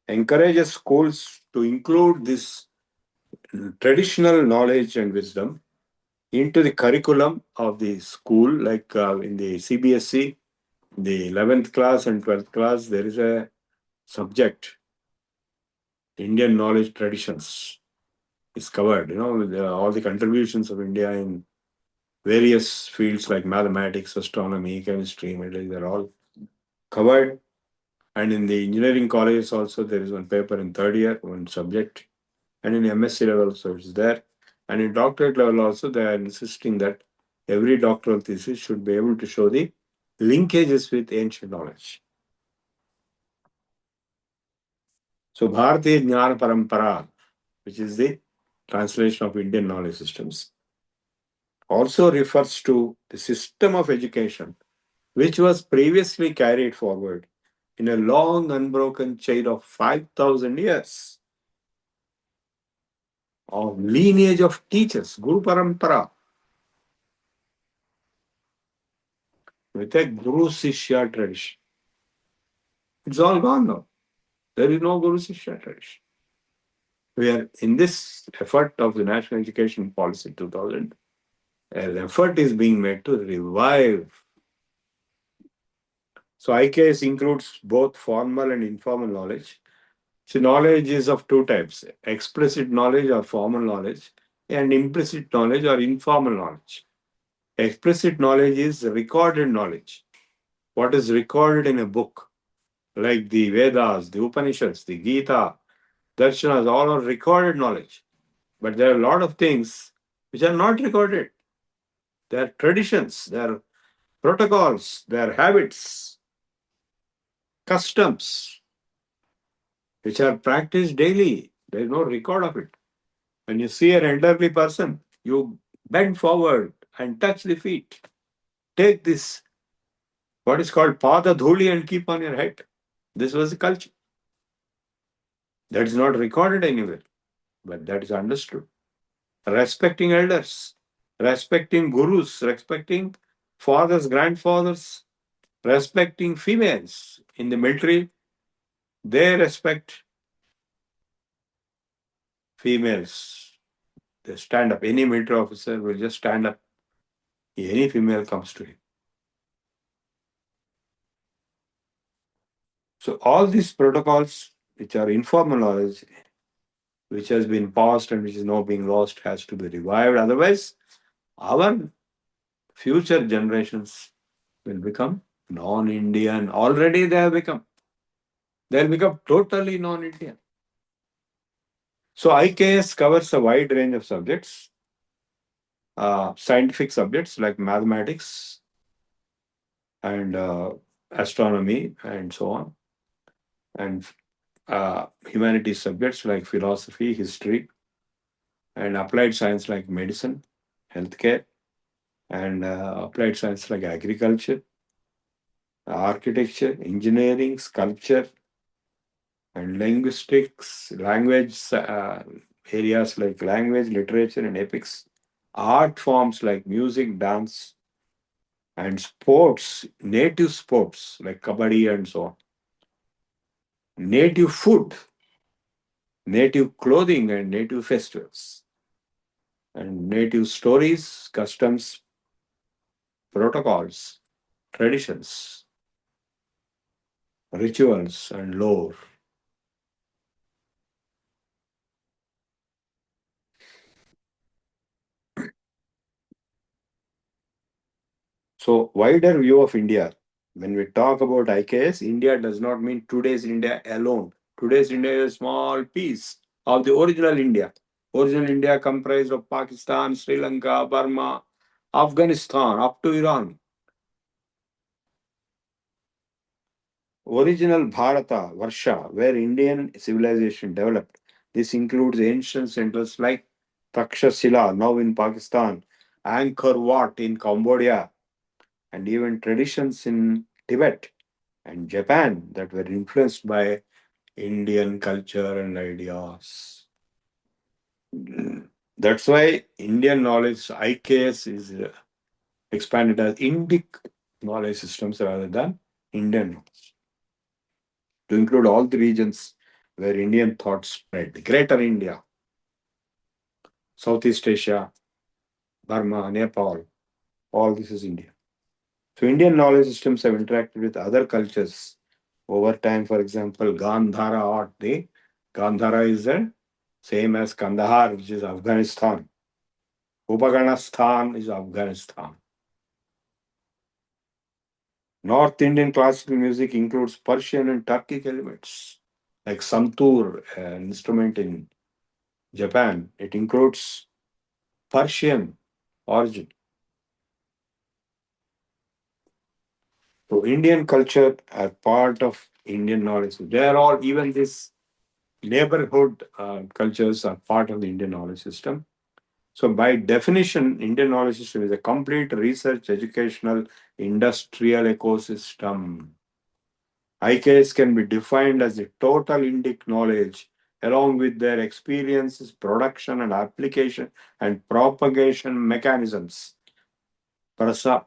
encourages schools to include this traditional knowledge and wisdom into the curriculum of the school, like in the CBSE, the 11th class and 12th class, there is a subject, Indian knowledge traditions is covered, with all the contributions of India in various fields like mathematics, astronomy, chemistry, metallurgy, they're all covered. And in the engineering colleges also, there is one paper in third year, one subject. And in MSc level also it's there. And in doctorate level also, they are insisting that every doctoral thesis should be able to show the linkages with ancient knowledge. So Bharatiya Jnana Parampara, which is the translation of Indian knowledge systems, also refers to the system of education which was previously carried forward in a long unbroken chain of 5,000 years of lineage of teachers, Guru Parampara, with a Guru Sishya tradition. It's all gone now. There is no Guru Sishya tradition. We are in this effort of the National Education Policy 2000, an effort is being made to revive. So IKS includes both formal and informal knowledge. So knowledge is of two types, explicit knowledge or formal knowledge, and implicit knowledge or informal knowledge. Explicit knowledge is recorded knowledge. What is recorded in a book, like the Vedas, the Upanishads, the Gita, Darshanas, all are recorded knowledge. But there are a lot of things which are not recorded. They are traditions, they are protocols, they are habits, customs. which are practiced daily. There is no record of it. When you see an elderly person, you bend forward and touch the feet. Take this, what is called pada dhuli, and keep on your head. This was the culture. That is not recorded anywhere, but that is understood. Respecting elders, respecting gurus, respecting fathers, grandfathers, respecting females. In the military, they respect females. They stand up. Any military officer will just stand up. Any female comes to him. So all these protocols, which are informal knowledge, which has been passed and which is now being lost, has to be revived. Otherwise, our future generations will become non-Indian. Already they have become. They'll become totally non-Indian. So IKS covers a wide range of subjects, scientific subjects like mathematics and astronomy and so on, and humanities subjects like philosophy, history, and applied science like medicine, healthcare, and applied science like agriculture, architecture, engineering, sculpture, and linguistics, language areas like language, literature, and epics, art forms like music, dance, and sports, native sports like kabaddi and so on, native food, native clothing, and native festivals, and native stories, customs, protocols, traditions, rituals, and lore. So, wider view of India. When we talk about IKS, India does not mean today's India alone. Today's India is a small piece of the original India. Original India comprised of Pakistan, Sri Lanka, Burma, Afghanistan, up to Iran. Original Bharata, Varsha, where Indian civilization developed. This includes ancient centers like Takshashila, now in Pakistan, Angkor Wat in Cambodia, and even traditions in Tibet and Japan that were influenced by Indian culture and ideas. That's why Indian knowledge, IKS, is expanded as Indic knowledge systems rather than Indian knowledge, to include all the regions where Indian thought spread. Greater India, Southeast Asia, Burma, Nepal, all this is India. So Indian knowledge systems have interacted with other cultures over time. For example, Gandhara art. The Gandhara is the same as Kandahar, which is Afghanistan. Upaganistan is Afghanistan. North Indian classical music includes Persian and Turkic elements, like santur, an instrument in Japan. It includes Persian origin. So Indian culture are part of Indian knowledge. They are all, even this neighborhood cultures are part of the Indian knowledge system. So by definition, Indian knowledge system is a complete research, educational, industrial ecosystem. IKS can be defined as the total Indic knowledge along with their experiences, production and application and propagation mechanisms. Prachar.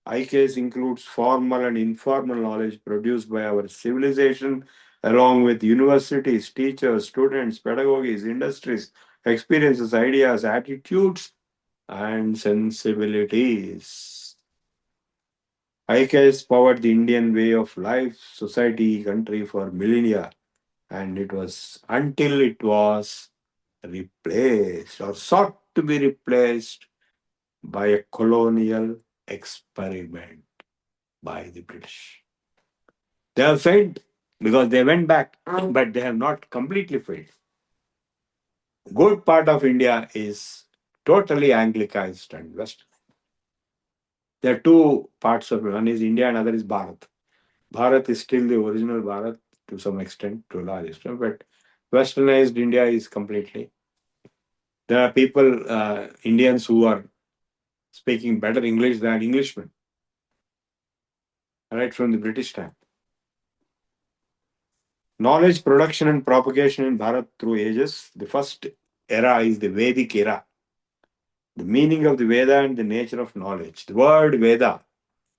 IKS includes formal and informal knowledge produced by our civilization, along with universities, teachers, students, pedagogies, industries, experiences, ideas, attitudes, and sensibilities. IKS powered the Indian way of life, society, country for millennia, and it was until it was replaced or sought to be replaced by a colonial experiment by the British. They have failed because they went back, but they have not completely failed. Good part of India is totally Anglicized and Western. There are two parts of it. One is India and other is Bharat. Bharat is still the original Bharat to some extent, to a large extent, but westernized India is completely. There are people, Indians, who are speaking better English than Englishmen, right from the British time. Knowledge production and propagation in Bharat through ages. The first era is the Vedic era. The meaning of the Veda and the nature of knowledge. The word Veda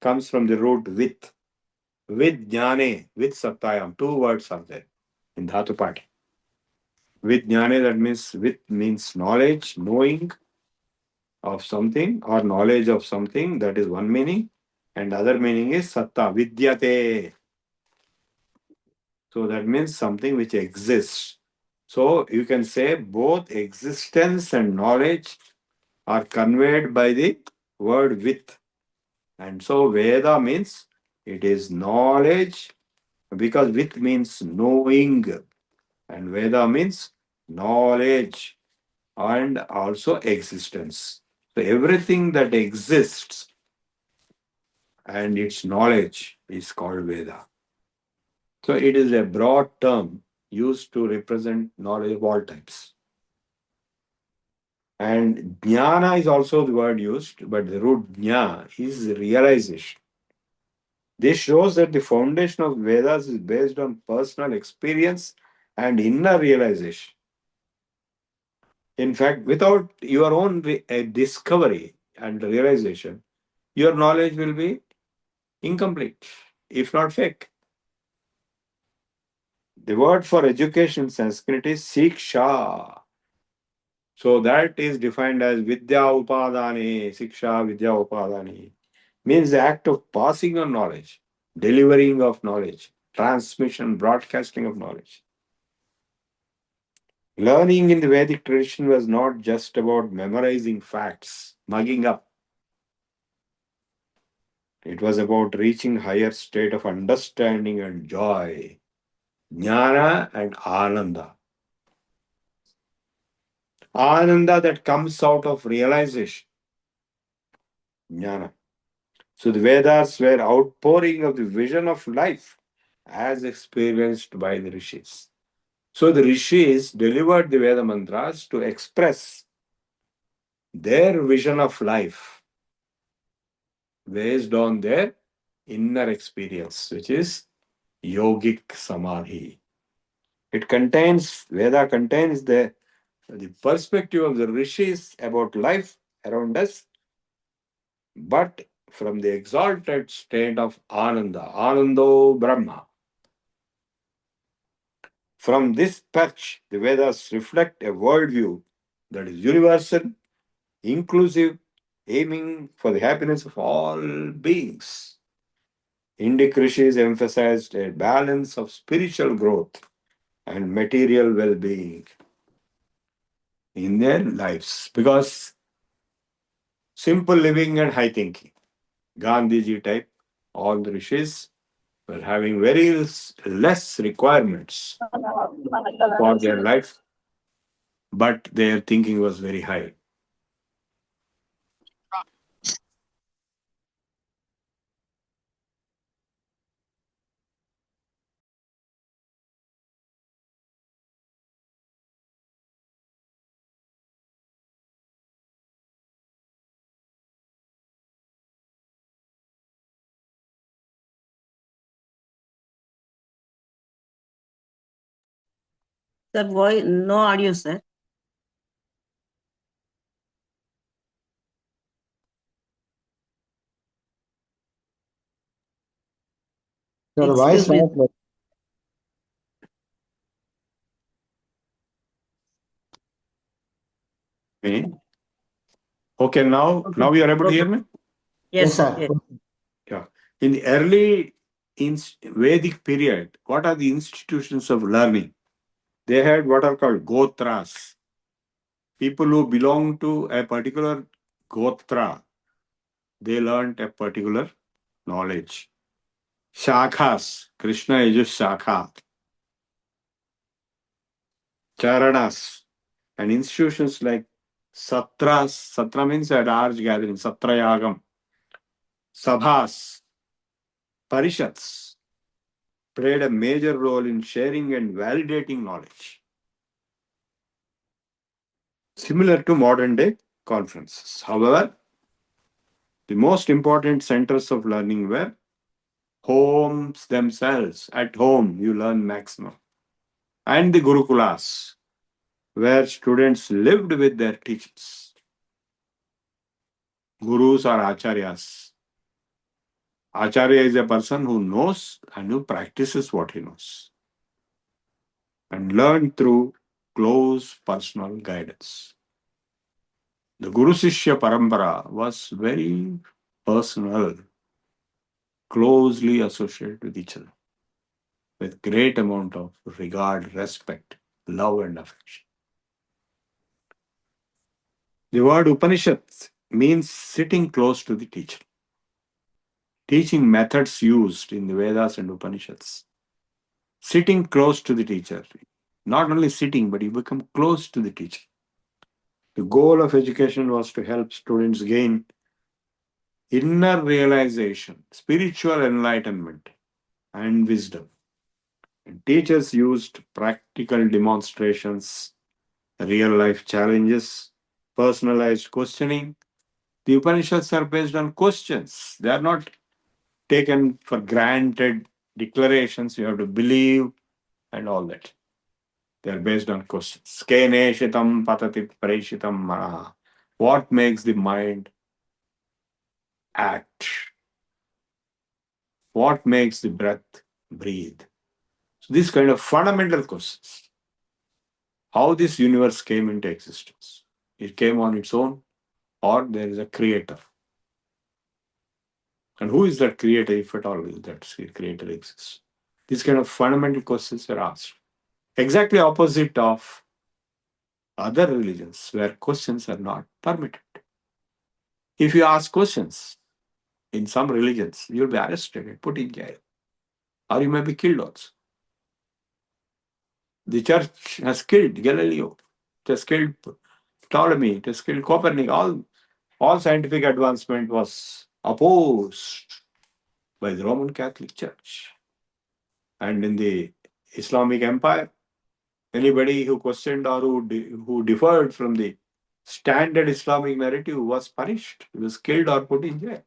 comes from the root with jnane, with sattayam. Two words are there in Dhatu Pati. With jnane, that means with means knowledge, knowing of something or knowledge of something. That is one meaning. And other meaning is satta, vidyate. So that means something which exists. So you can say both existence and knowledge are conveyed by the word with. And so Veda means it is knowledge, because with means knowing, and Veda means knowledge and also existence. So everything that exists and its knowledge is called Veda. So it is a broad term used to represent knowledge of all types. And jnana is also the word used, but the root jna is realization. This shows that the foundation of Vedas is based on personal experience and inner realization. In fact, without your own discovery and realization, your knowledge will be incomplete, if not fake. The word for education in Sanskrit is siksha. So that is defined as vidya upadane, siksha vidya upadane. Means the act of passing on knowledge, delivering of knowledge, transmission, broadcasting of knowledge. Learning in the Vedic tradition was not just about memorizing facts, mugging up. It was about reaching higher state of understanding and joy, jnana and ananda. Ananda that comes out of realization, jnana. So the Vedas were outpouring of the vision of life as experienced by the rishis. So the rishis delivered the Veda mantras to express their vision of life based on their inner experience, which is yogic samadhi. Veda contains the perspective of the rishis about life around us, but from the exalted state of Ananda, Anando Brahma. From this perch, the Vedas reflect a worldview that is universal, inclusive, aiming for the happiness of all beings. Indic rishis emphasized a balance of spiritual growth and material well-being in their lives, because simple living and high thinking, Gandhiji type, all the rishis were having very less requirements for their life, but their thinking was very high. Sir, voice, no audio, sir. Your Excuse voice me. not clear. Okay, now you are able to hear me? Yes, sir. sir. Yes. Yeah. In the early Vedic period, what are the institutions of learning? They had what are called gotras. People who belong to a particular gotra, they learned a particular knowledge. Shakhas, Krishna is Shakha. Charanas, and institutions like Satras, Satra means a large gathering, Satrayagam, Sabhas, Parishats, played a major role in sharing and validating knowledge, similar to modern day conferences. However, the most important centers of learning were homes themselves. At home, you learn maximum. And the Gurukulas, where students lived with their teachers. Gurus or Acharyas. Acharya is a person who knows and who practices what he knows and learn through close personal guidance. The Guru Sishya Parampara was very personal, closely associated with each other, with great amount of regard, respect, love and affection. The word Upanishad means sitting close to the teacher. Teaching methods used in the Vedas and Upanishads. Sitting close to the teacher. Not only sitting, but you become close to the teacher. The goal of education was to help students gain inner realization, spiritual enlightenment, and wisdom. And teachers used practical demonstrations, real life challenges, personalized questioning. The Upanishads are based on questions. They are not taken for granted declarations. You have to believe and all that. They are based on questions. Kene shitam patati preshitam manaha. What makes the mind act? What makes the breath breathe? So these kind of fundamental questions. How this universe came into existence. It came on its own, or there is a creator. And who is that creator, if at all that creator exists? These kind of fundamental questions are asked. Exactly opposite of other religions where questions are not permitted. If you ask questions in some religions, you'll be arrested and put in jail. Or you may be killed also. The church has killed Galileo. It has killed Ptolemy. It has killed Copernicus. All scientific advancement was opposed by the Roman Catholic Church. And in the Islamic Empire, anybody who questioned or who differed from the standard Islamic narrative was punished. He was killed or put in jail.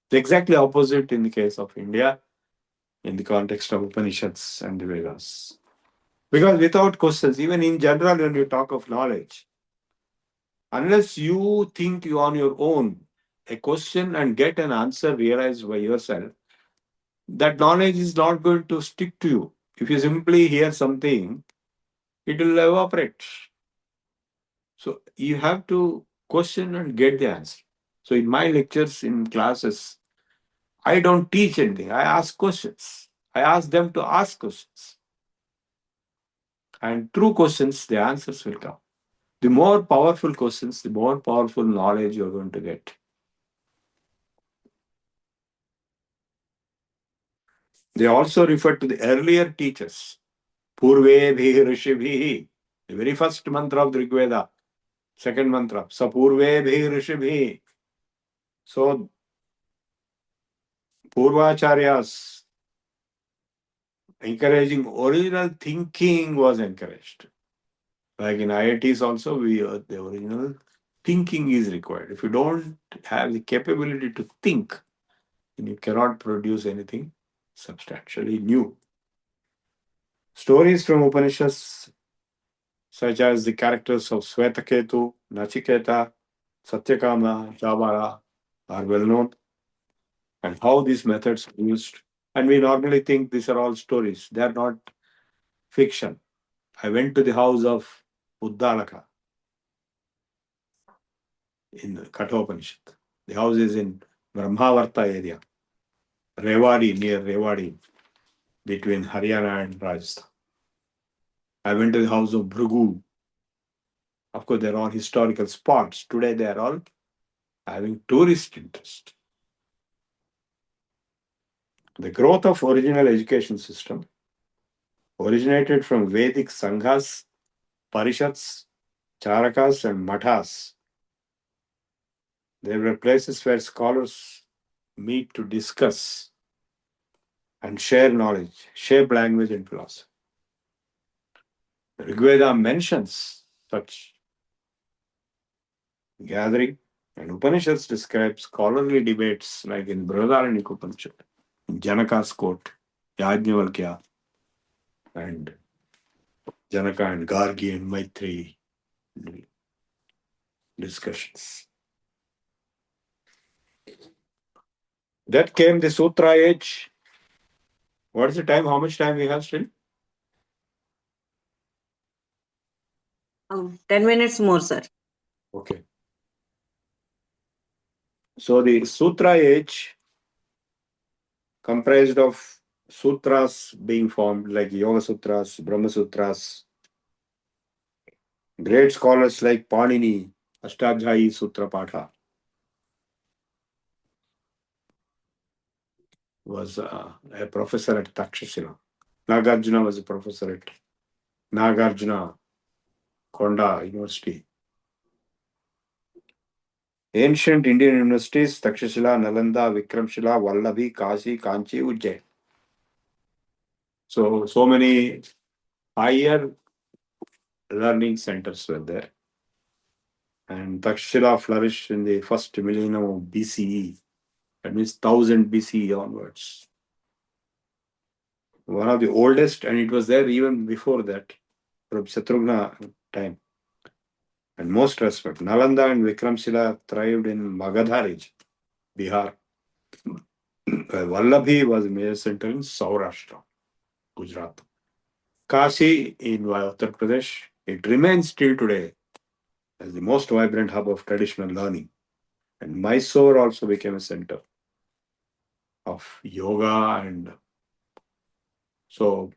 The exactly opposite in the case of India, in the context of Upanishads and the Vedas. Because without questions, even in general, when you talk of knowledge, unless you think you on your own, a question and get an answer realized by yourself, that knowledge is not going to stick to you. If you simply hear something, it will evaporate. So you have to question and get the answer. So in my lectures, in classes, I don't teach anything. I ask questions. I ask them to ask questions. And through questions, the answers will come. The more powerful questions, the more powerful knowledge you're going to get. They also refer to the earlier teachers. Purve bhi rishibhi. The very first mantra of the Rig Veda. Second mantra. Sapurve bhi rishibhi. So, Purvacharyas encouraging original thinking was encouraged. Like in IITs also, the original thinking is required. If you don't have the capability to think, then you cannot produce anything substantially new. Stories from Upanishads, such as the characters of Swetaketu, Nachiketa, Satyakama, Jabara, are well known, and how these methods are used. And we normally think these are all stories. They are not fiction. I went to the house of Uddalaka in the Kathopanishad. The house is in Brahmavarta area, Rewari, near Rewari, between Haryana and Rajasthan. I went to the house of Bhrigu. Of course, they're all historical spots. Today, they are all having tourist interest. The growth of original education system originated from Vedic Sanghas, Parishads, Charakas, and Mathas. There were places where scholars meet to discuss and share knowledge, shape language and philosophy. Rigveda mentions such gathering, and Upanishads describe scholarly debates like in Brihadaranyaka Upanishad, in Janaka's court, Yajnavalkya, and Janaka and Gargi and Maitri discussions. That came the Sutra age. What is the time? How much time we have still? 10 minutes more, sir. Okay. So the Sutra age comprised of sutras being formed like Yoga Sutras, Brahma Sutras. Great scholars like Panini, Ashtadhyayi Sutra Patha was a professor at Takshashila. Nagarjuna was a professor at Nagarjuna Konda University. Ancient Indian universities, Takshashila, Nalanda, Vikramshila, Vallabhi, Kashi, Kanchi, Ujjain. So many higher learning centers were there. And Takshashila flourished in the first millennium of BCE. That means 1000 BCE onwards. One of the oldest, and it was there even before that, from Shatrughna time. And most respect, Nalanda and Vikramshila thrived in Magadha region, Bihar. Vallabhi was a major center in Saurashtra, Gujarat. Kashi in Uttar Pradesh, it remains till today as the most vibrant hub of traditional learning. And Mysore also became a center of yoga, and so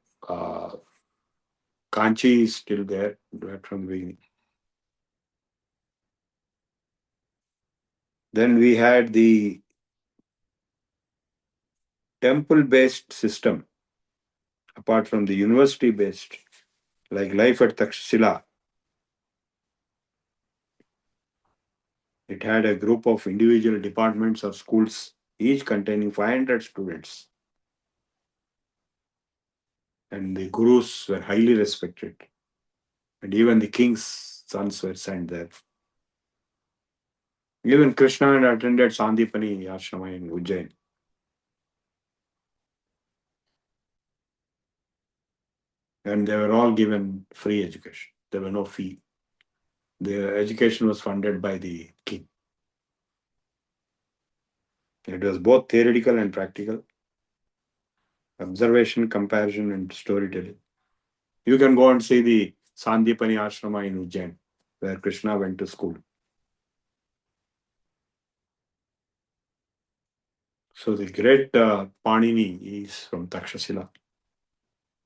Kanchi is still there right from the beginning. Then we had the temple-based system, apart from the university-based, like life at Takshashila. It had a group of individual departments or schools, each containing 500 students. And the gurus were highly respected. And even the king's sons were sent there. Even Krishna had attended Sandipani Ashrama in Ujjain. And they were all given free education. There were no fee. The education was funded by the king. It was both theoretical and practical. Observation, comparison, and storytelling. You can go and see the Sandipani Ashrama in Ujjain, where Krishna went to school. So the great Panini is from Takshashila.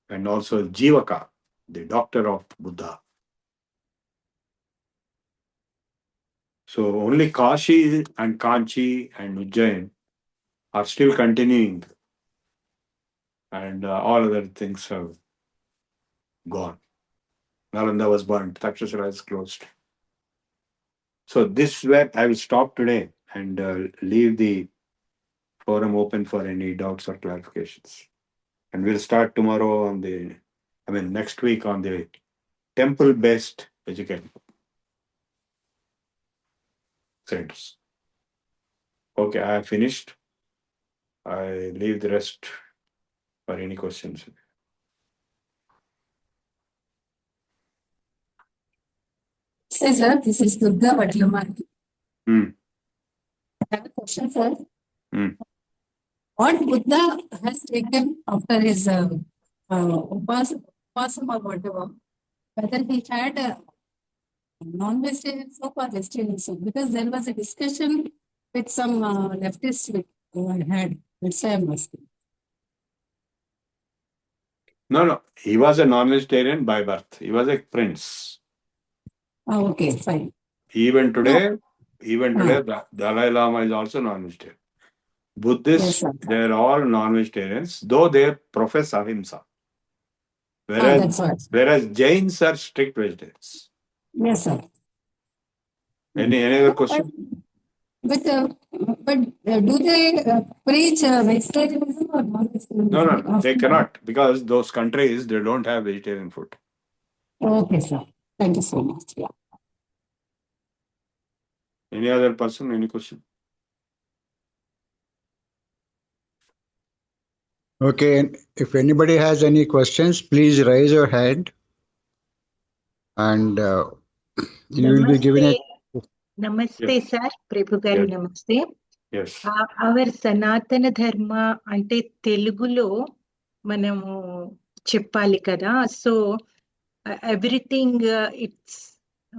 And also Jivaka, the doctor of Buddha. So only Kashi and Kanchi and Ujjain are still continuing, and all other things have gone. Nalanda was burnt, Takshashila is closed. So this is where I will stop today and leave the forum open for any doubts or clarifications. And we'll start tomorrow next week on the temple-based education centers. Okay, I have finished. I leave the rest for any questions. Sir, this is Durga Vadlamani. Hmm. I have a question, sir. Hmm. What Buddha has taken after his upasam or whatever, whether he had a non-vegetarian soup or vegetarian soup, because there was a discussion with some leftists who I had. That's why I'm asking. No. He was a non-vegetarian by birth. He was a prince. Oh, okay, fine. Even today, Dalai Lama is also non-vegetarian. Buddhists, Yes, they're all non-vegetarians, though they profess ahimsa. that's right. Whereas Jains are strict vegetarians. Yes, sir. Any other question? But do they preach vegetarianism or non-vegetarianism? No, they cannot, because those countries, they don't have vegetarian food. Okay, sir. Thank you so much. Yeah. Any other person, any question? Okay, and if anybody has any questions, please raise your hand and you will be given a. నమస్తే Yes. Sir ప్రభు గారు Yes. నమస్తే Yes. Hour సనాతన ధర్మ అంటే తెలుగులో మనము చెప్పాలి కదా సో ఎవ్రీథింగ్ ఇట్స్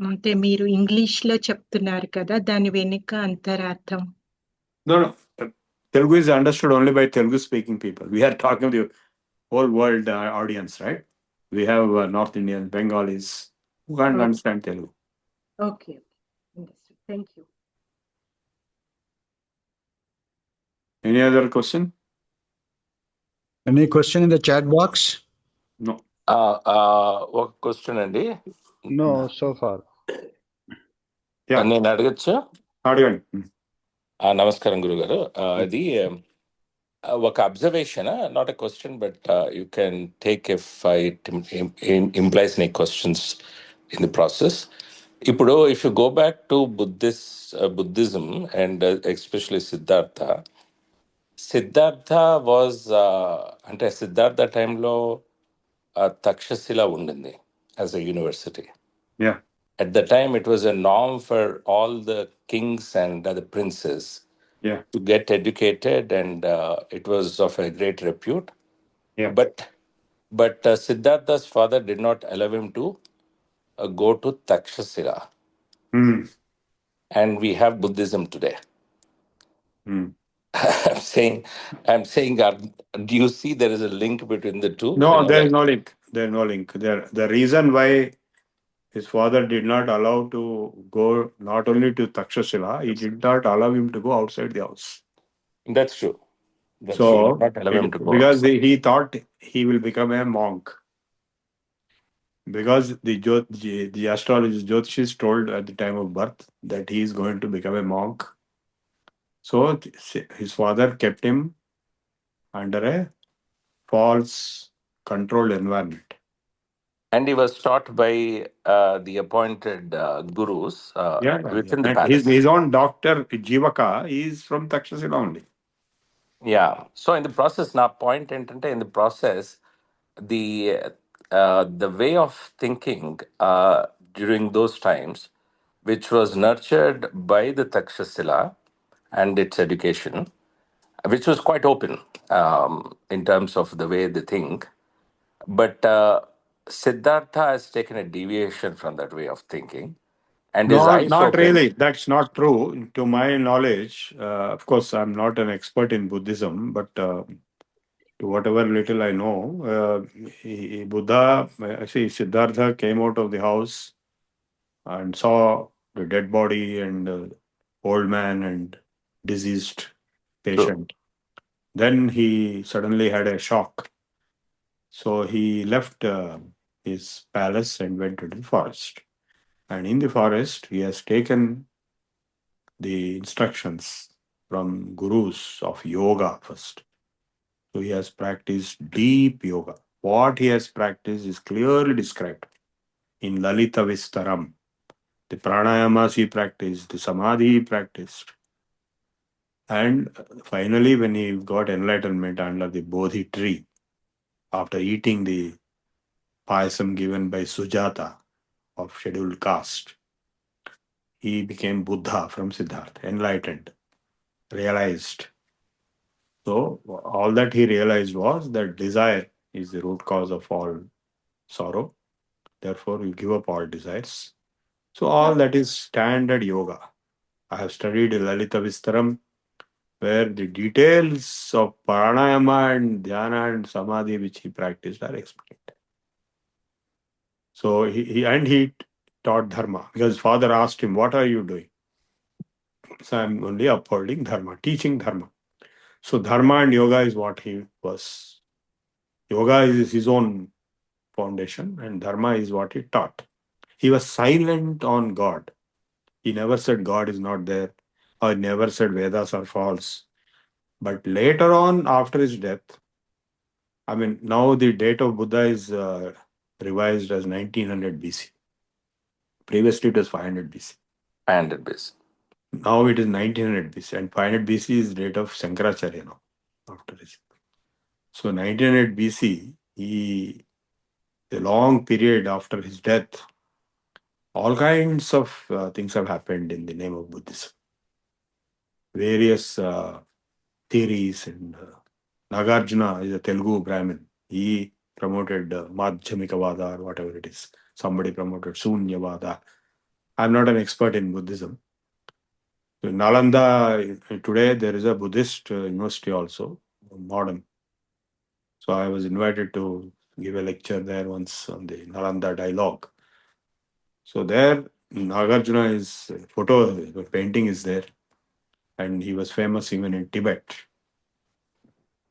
అంటే మీరు ఇంగ్లీష్ లో చెప్తున్నారు కదా దాని వెనుక అంతరార్థం No. Telugu is understood only by Telugu speaking people. We are talking to the whole world audience, right? We have North Indians, Bengalis who can't understand Telugu. Okay thank you Any other question? Any question in the chat box? No. ఒక question అండి. No, so far. Yeah. నేను అడగచ్చా? అడగండి. నమస్కారం గురుగారు. ఇది ఒక observation, not a question, but you can take if it implies any questions in the process. ఇప్పుడు if you go back to Buddhism and especially Siddhartha was అంటే సిద్ధార్థ టైంలో తక్షశిల ఉండింది as a university. Yeah. At the time, it was a norm for all the kings and the princes Yeah. to get educated, and it was of a great repute. Yeah. But Siddhartha's father did not allow him to go to Takshasila, Hmm. and we have Buddhism today. Hmm. I'm saying, do you see there is a link between the two? No, You know, there is like- no link. There is no link. The reason why his father did not allow to go not only to Takshashila, he did not allow him to go outside the house. That's true. That's So, true. Not allow him to go. because he thought he will become a monk. Because the astrologist Jyotishis told at the time of birth that he is going to become a monk. So his father kept him under a false controlled environment. And he was taught by the appointed gurus within the And palace. his own doctor Jivaka is from Takshashila only. Yeah. So in the process, now point ఏంటంటే in the process, the way of thinking during those times, which was nurtured by the Takshasila and its education, which was quite open in terms of the way they think. But Siddhartha has taken a deviation from that way of thinking. And his No, eyes not opened. really. That's not true. To my knowledge, of course, I'm not an expert in Buddhism, but to whatever little I know, Buddha, actually, Siddhartha came out of the house and saw the dead body and old man and diseased patient. Then he suddenly had a shock. So he left his palace and went to the forest. And in the forest, he has taken the instructions from gurus of yoga first. So he has practiced deep yoga. What he has practiced is clearly described in Lalita Vistaram. The pranayamas he practiced, the samadhi he practiced. And finally, when he got enlightenment under the Bodhi tree, after eating the payasam given by Sujata of scheduled caste, he became Buddha from Siddhartha, enlightened, realized. So all that he realized was that desire is the root cause of all sorrow. Therefore, you give up all desires. So all that is standard yoga. I have studied Lalita Vistaram, where the details of pranayama and dhyana and samadhi which he practiced are explained. So he taught dharma, because his father asked him, "What are you doing?" So I'm only upholding dharma, teaching dharma. So dharma and yoga is what he was. Yoga is his own foundation, and dharma is what he taught. He was silent on God. He never said God is not there. or never said Vedas are false. But later on, after his death, I mean, now the date of Buddha is revised as 1900 BC. Previously, it was 500 BC. 500 base. Now it is 1900 BC, and 500 BC is date of Shankaracharya now, after this. So 1900 BC, a long period after his death, all kinds of things have happened in the name of Buddhism. Various theories, and Nagarjuna is a Telugu Brahmin. He promoted Madhyamikavada or whatever it is. Somebody promoted Sunyavada. I'm not an expert in Buddhism. So Nalanda, today there is a Buddhist university also, modern. So I was invited to give a lecture there once on the Nalanda dialogue. So there, Nagarjuna is photo painting is there, and he was famous even in Tibet.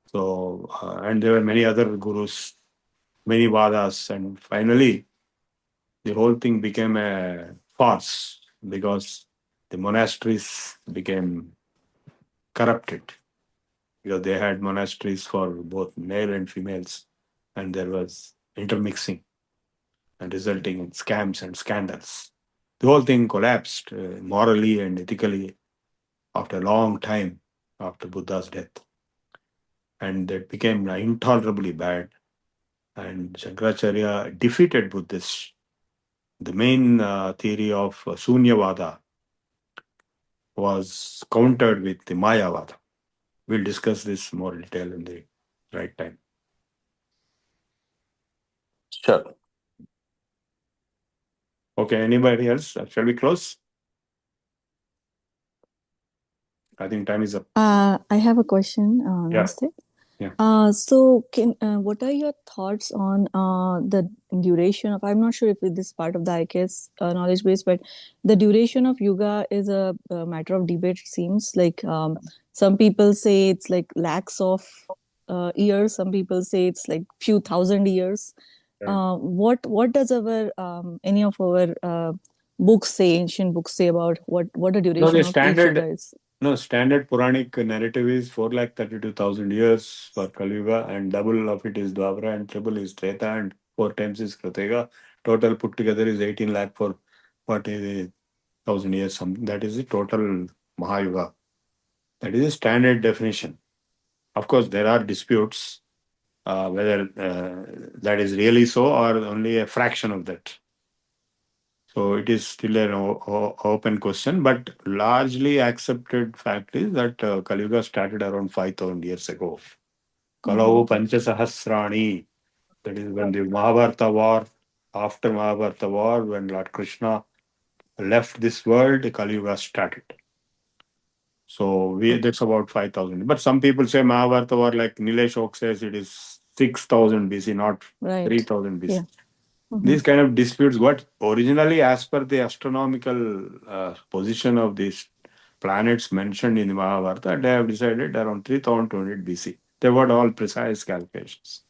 So and there were many other gurus, many vadas, and finally the whole thing became a farce because the monasteries became corrupted, because they had monasteries for both male and females, and there was intermixing and resulting in scams and scandals. The whole thing collapsed morally and ethically after a long time after Buddha's death, and it became intolerably bad. And Shankaracharya defeated Buddhists. The main theory of Sunyavada was countered with the Mayavada. We'll discuss this more detail in the right time. Sure. Okay, anybody else? Shall we close? I think time is up. I have a question, Yeah. Namaste. Yeah. So what are your thoughts on the duration of, I'm not sure if this is part of the IKS knowledge base, but the duration of yoga is a matter of debate, it seems. Like some people say it's like lakhs of years, some people say it's like few thousand years. Right. What does our any of our books say, ancient books say about what the duration the of each yoga is? standard Puranic narrative is 432,000 years for Kali Yuga, and double of it is Dwapara, and triple is Treta, and 4 times is Kritega. Total put together is 18 lakh for 40,000 years. Something that is the total Mahayuga. That is a standard definition. Of course, there are disputes whether that is really so or only a fraction of that. So it is still an open question, but largely accepted fact is that Kali Yuga started around 5,000 years ago. Kalau Panchasahasrani, that is when the Mahabharata war, after Mahabharata war, when Lord Krishna left this world, Kali Yuga started. So that's about 5,000. But some people say Mahabharata war, like Nilesh Oak says, it is 6,000 BC, not 3,000 BC. Yeah. These kind of disputes, what originally, as per the astronomical position of these planets mentioned in the Mahabharata, they have decided around 3200 BC. They got all precise calculations.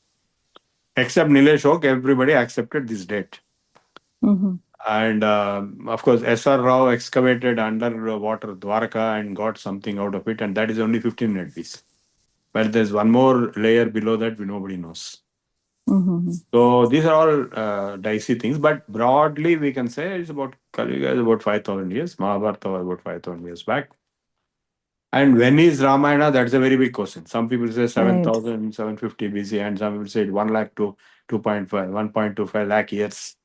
Except Nilesh Oak, everybody accepted this date. And of course, S.R. Rao excavated underwater Dwarka and got something out of it, and that is only 1500 BC. But there's one more layer below that nobody knows. So these are all dicey things, but broadly we can say it's about Kali Yuga is about 5,000 years, Mahabharata was about 5,000 years back. And when is Ramayana? That's a very big question. Some people say 7,750 BC, and some people say 1 lakh to 2.5, 1.25 lakh years.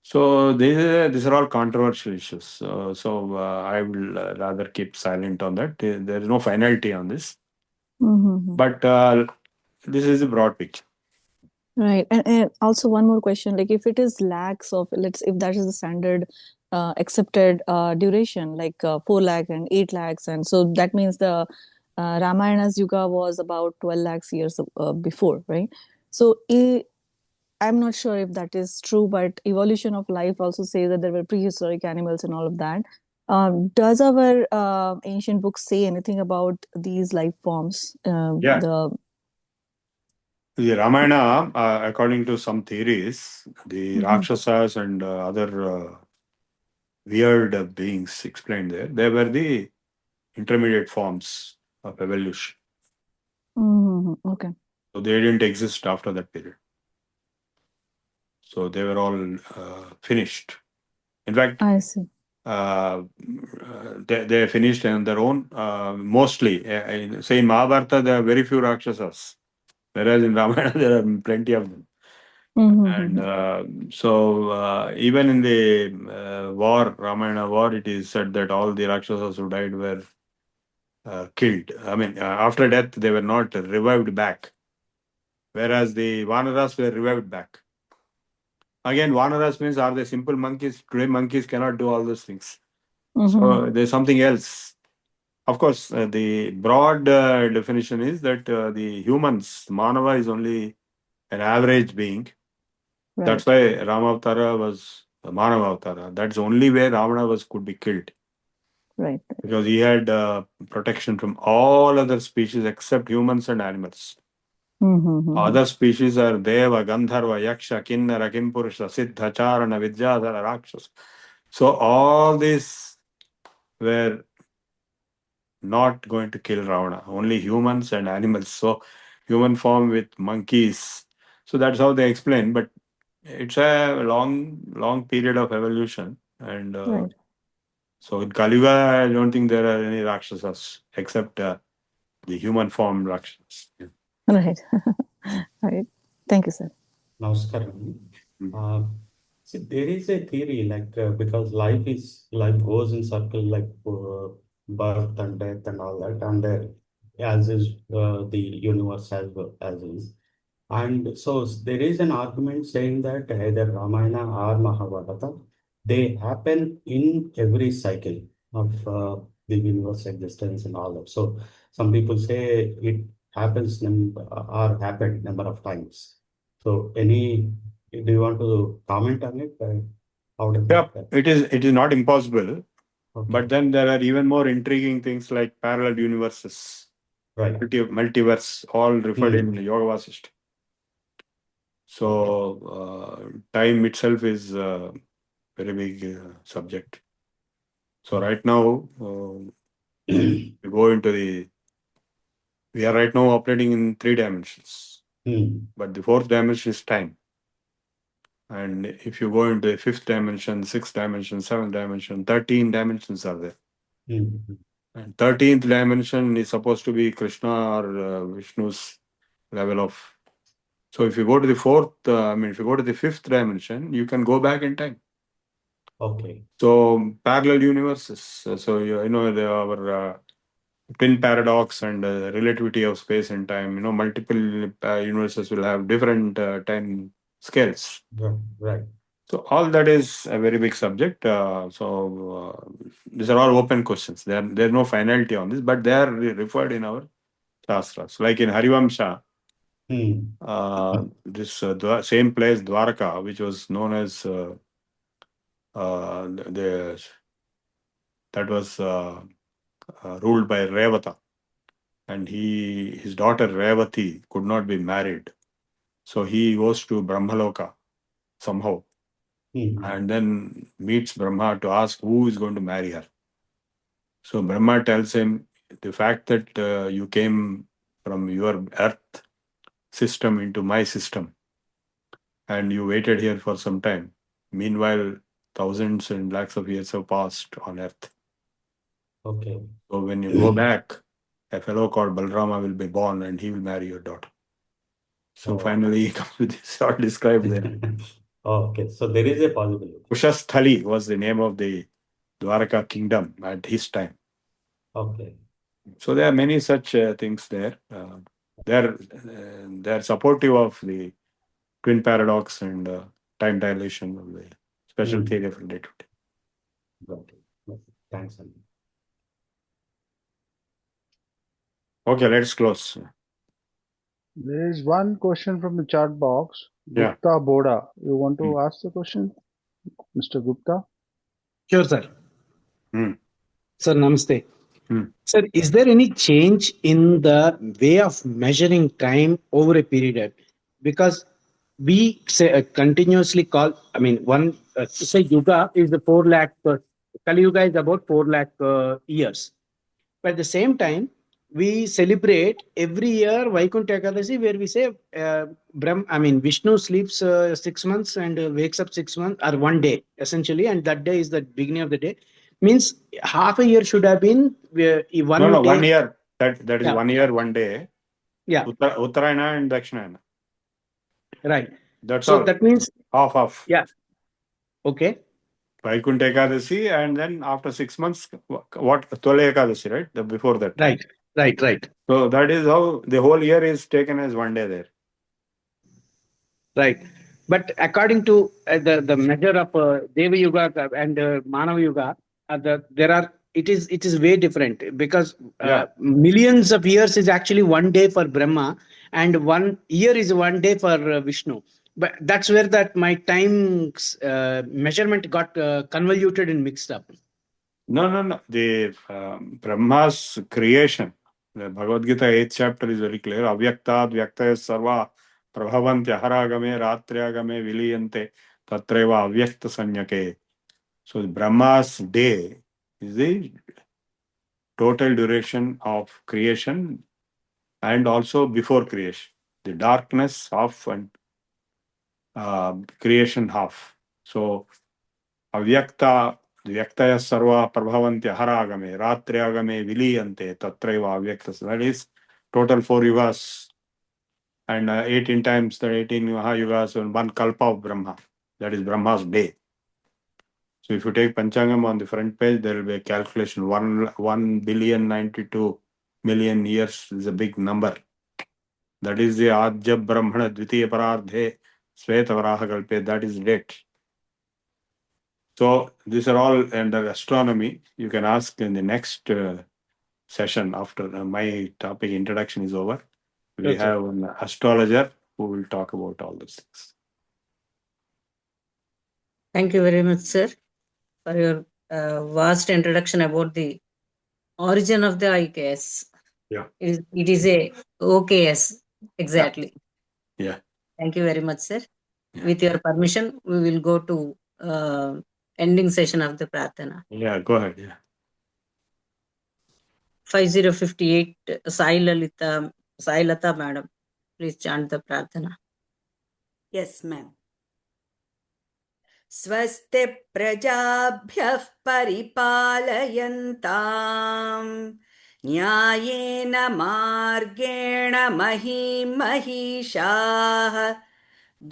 So these are all controversial issues. So I will rather keep silent on that. There is no finality on this. But this is a broad picture. Right. And also one more question, like if it is lakhs of, if that is the standard accepted duration, like 4 lakh and 8 lakhs, and so that means the Ramayana's Yuga was about 12 lakhs years before, right? So I'm not sure if that is true, but evolution of life also says that there were prehistoric animals and all of that. Does our ancient books say anything about these life forms? Yeah. The Ramayana, according to some theories, the Rakshasas and other weird beings explained there, they were the intermediate forms of evolution. Okay. So they didn't exist after that period. So they were all finished. In fact, I see. they finished on their own. Mostly, say in Mahabharata, there are very few Rakshasas, whereas in Ramayana there are plenty of them. And so even in the war, Ramayana war, it is said that all the Rakshasas who died were killed. I mean, after death, they were not revived back, whereas the Vanaras were revived back. Again, Vanaras means are they simple monkeys? Today, monkeys cannot do all those things. So there's something else. Of course, the broad definition is that the humans, Manava is only an average being. Right. That's why Ramavatara was a Manava Avatara. That's the only way Ravana could be killed. Right. Because he had protection from all other species except humans and animals. Other species are Deva, Gandharva, Yaksha, Kinnara, Kimpurusha, Siddha, Charana, Vidyadhara, Rakshasa. So all these were not going to kill Ravana, only humans and animals. So human form with monkeys. So that's how they explain. But it's a long period of evolution. And Right. so in Kali Yuga, I don't think there are any Rakshasas except the human form Rakshasas. Yeah. Right. Right. Thank you, sir. Namaskaram. See, there is a theory because life goes in circle like birth and death and all that, and as is the universe as is. And so there is an argument saying that either Ramayana or Mahabharata, they happen in every cycle of the universe existence and all that. So some people say it happens or happened number of times. So do you want to comment on it? How does Yeah, that? it is not impossible. Okay. But then there are even more intriguing things like parallel universes, Right. multiverse, all referred in Yoga Vasishtha. So time itself is a very big subject. So right now, we are right now operating in 3 dimensions. But the 4th dimension is time. And if you go into the 5th dimension, 6th dimension, 7th dimension, 13 dimensions are there. And 13th dimension is supposed to be Krishna or Vishnu's level of. So if you go to the 4th, if you go to the 5th dimension, you can go back in time. Okay. So parallel universes. So our twin paradox and relativity of space and time. Multiple universes will have different time scales. Right. So all that is a very big subject. These are all open questions. There's no finality on this, but they are referred in our shastras. Like in Harivamsha, this same place Dwaraka, which was known as that was ruled by Revata, and his daughter Revati could not be married, so he goes to Brahmaloka somehow. And then meets Brahma to ask who is going to marry her. So Brahma tells him the fact that you came from your earth system into my system and you waited here for some time. Meanwhile, thousands and lakhs of years have passed on earth. Okay. So when you go back, a fellow called Balrama will be born and he will marry your daughter. So finally he comes with this all described there. Okay, so there is a possibility. Kushasthali was the name of the Dwaraka kingdom at his time. Okay. So there are many such things there. They're supportive of the twin paradox and time dilation of the special theory of relativity. Got it. Thanks, Anand. Okay, let's close. There is one question from the chat box. Yeah. Gupta Boda. You want to ask the question, Mr. Gupta? Sure, sir. Sir, namaste. Hmm. Sir, is there any change in the way of measuring time over a period? Because we say continuously call, say Yuga is the 4 lakh, Kali Yuga is about 4 lakh years. But at the same time, we celebrate every year Vaikuntha Ekadasi, where we say Vishnu sleeps 6 months and wakes up 6 months, or 1 day essentially, and that day is the beginning of the day. Means half a year should have been one No, day. 1 year. That is Yeah. 1 year, 1 day. Yeah. Uttarayana and Dakshinayana. Right. That's So all. that means Half. Yeah. Okay. Vaikuntha Ekadasi, and then after 6 months, what? Twala Ekadasi, right? Before that. Right. So that is how the whole year is taken as 1 day there. Right. But according to the measure of Deva Yuga and Manava Yuga, it is way different, because millions of years is actually 1 day for Brahma, and 1 year is 1 day for Vishnu. But that's where that my time measurement got convoluted and mixed up. No. The Brahma's creation, the Bhagavad Gita 8th chapter is very clear. Avyaktad vyaktaya sarva prabhavanti aharagame ratriagame viliyante tatreva avyakta sanyake. So Brahma's day is the total duration of creation and also before creation. The darkness half and creation half. So Avyakta Vyaktaya sarva prabhavanti aharagame ratriagame viliyante tatraiva avyaktas. That is total 4 yugas and 18 times the 18 yugas and 1 kalpa of Brahma. That is Brahma's day. So if you take Panchangam on the front page, there will be a calculation. 1,092,000,000 years is a big number. That is the Adya Brahmana Dvitiya Parardhe Svetavaraha Kalpe. That is date. So these are all under astronomy. You can ask in the next session after my topic introduction is over. We have an astrologer who will talk about all these things. Thank you very much, sir, for your vast introduction about the origin of the IKS. Yeah. It is a OKS, exactly. Yeah. Thank you very much, sir. Yeah. With your permission, we will go to ending session of the Prarthana. Yeah, go ahead. Yeah. 5058, Sai Lata madam, please chant the Prarthana. Yes, ma'am. स्वस्ति प्रजाभ्यः परिपालयन्ताम् न्यायेन मार्गेण महीं महिषाः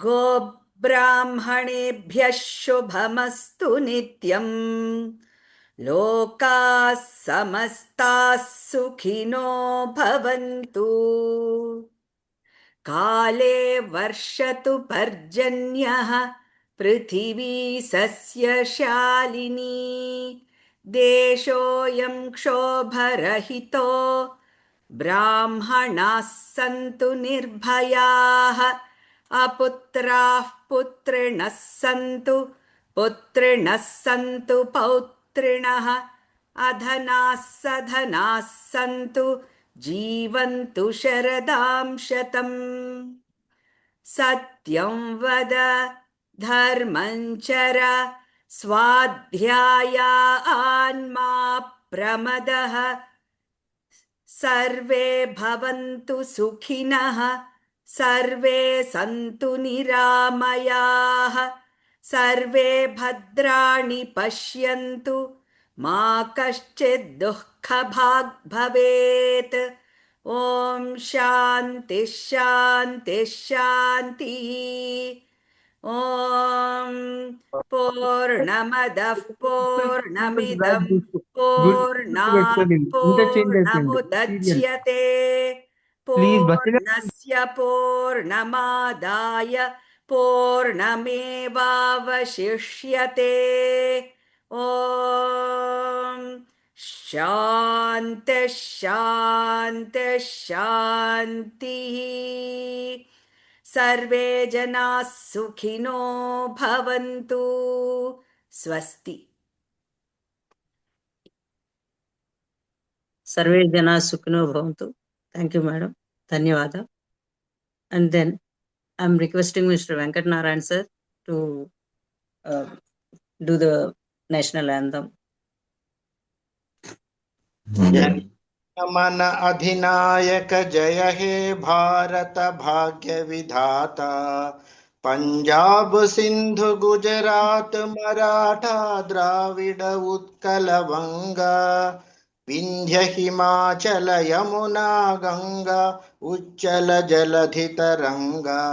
गोब्राह्मणेभ्यः शुभमस्तु नित्यम् लोकाः समस्ताः सुखिनो भवन्तु काले वर्षतु पर्जन्यः पृथिवी सस्यशालिनी देशोऽयं क्षोभरहितो ब्राह्मणाः सन्तु निर्भयाः अपुत्राः पुत्रिणः सन्तु पौत्रिणः अधनाः सधनाः सन्तु जीवन्तु शरदां शतम् सत्यं वद धर्मं चर स्वाध्यायान्मा प्रमदः सर्वे भवन्तु सुखिनः सर्वे सन्तु निरामयाः सर्वे भद्राणि पश्यन्तु मा कश्चित् दुःखभाग् भवेत् ॐ शान्तिः शान्तिः शान्तिः ॐ पूर्णमदः पूर्णमिदं पूर्णात् पूर्णमुदच्यते पूर्णस्य पूर्णमादाय पूर्णमेवावशिष्यते ॐ शान्तिः शान्तिः शान्तिः सर्वे जनाः सुखिनो भवन्तु स्वस्ति Sarve jana sukhino bhavantu. Thank you, madam. Dhanyavada. And then I'm requesting Mr. Venkat Narayan sir to do the national anthem. Yeah. मन अधिनायक जय हे भारत भाग्य विधाता पंजाब सिंधु गुजरात मराठा द्राविड उत्कल वंगा विंध्य हिमाचल यमुना गंगा उच्चल जलधि तरंगा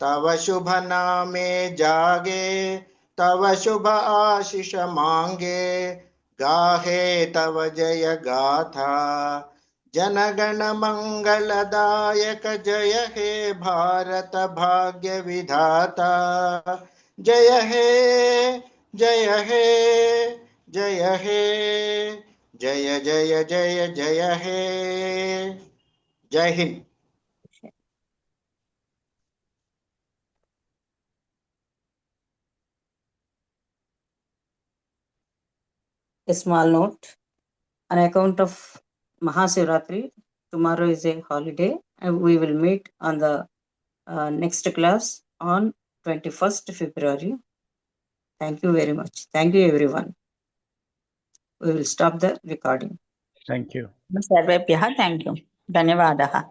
तव शुभ नामे जागे तव शुभ आशीष मांगे गाहे तव जय गाथा जनगण मंगलदायक जय हे भारत भाग्य विधाता जय हे जय हे जय हे जय जय जय जय हे जय Hind. A small note, on account of Mahashivratri, tomorrow is a holiday and we will meet on the next class on 21st February. Thank you very much. Thank you everyone. We will stop the recording. Thank you. सर्वेभ्यः thank you. धन्यवादः.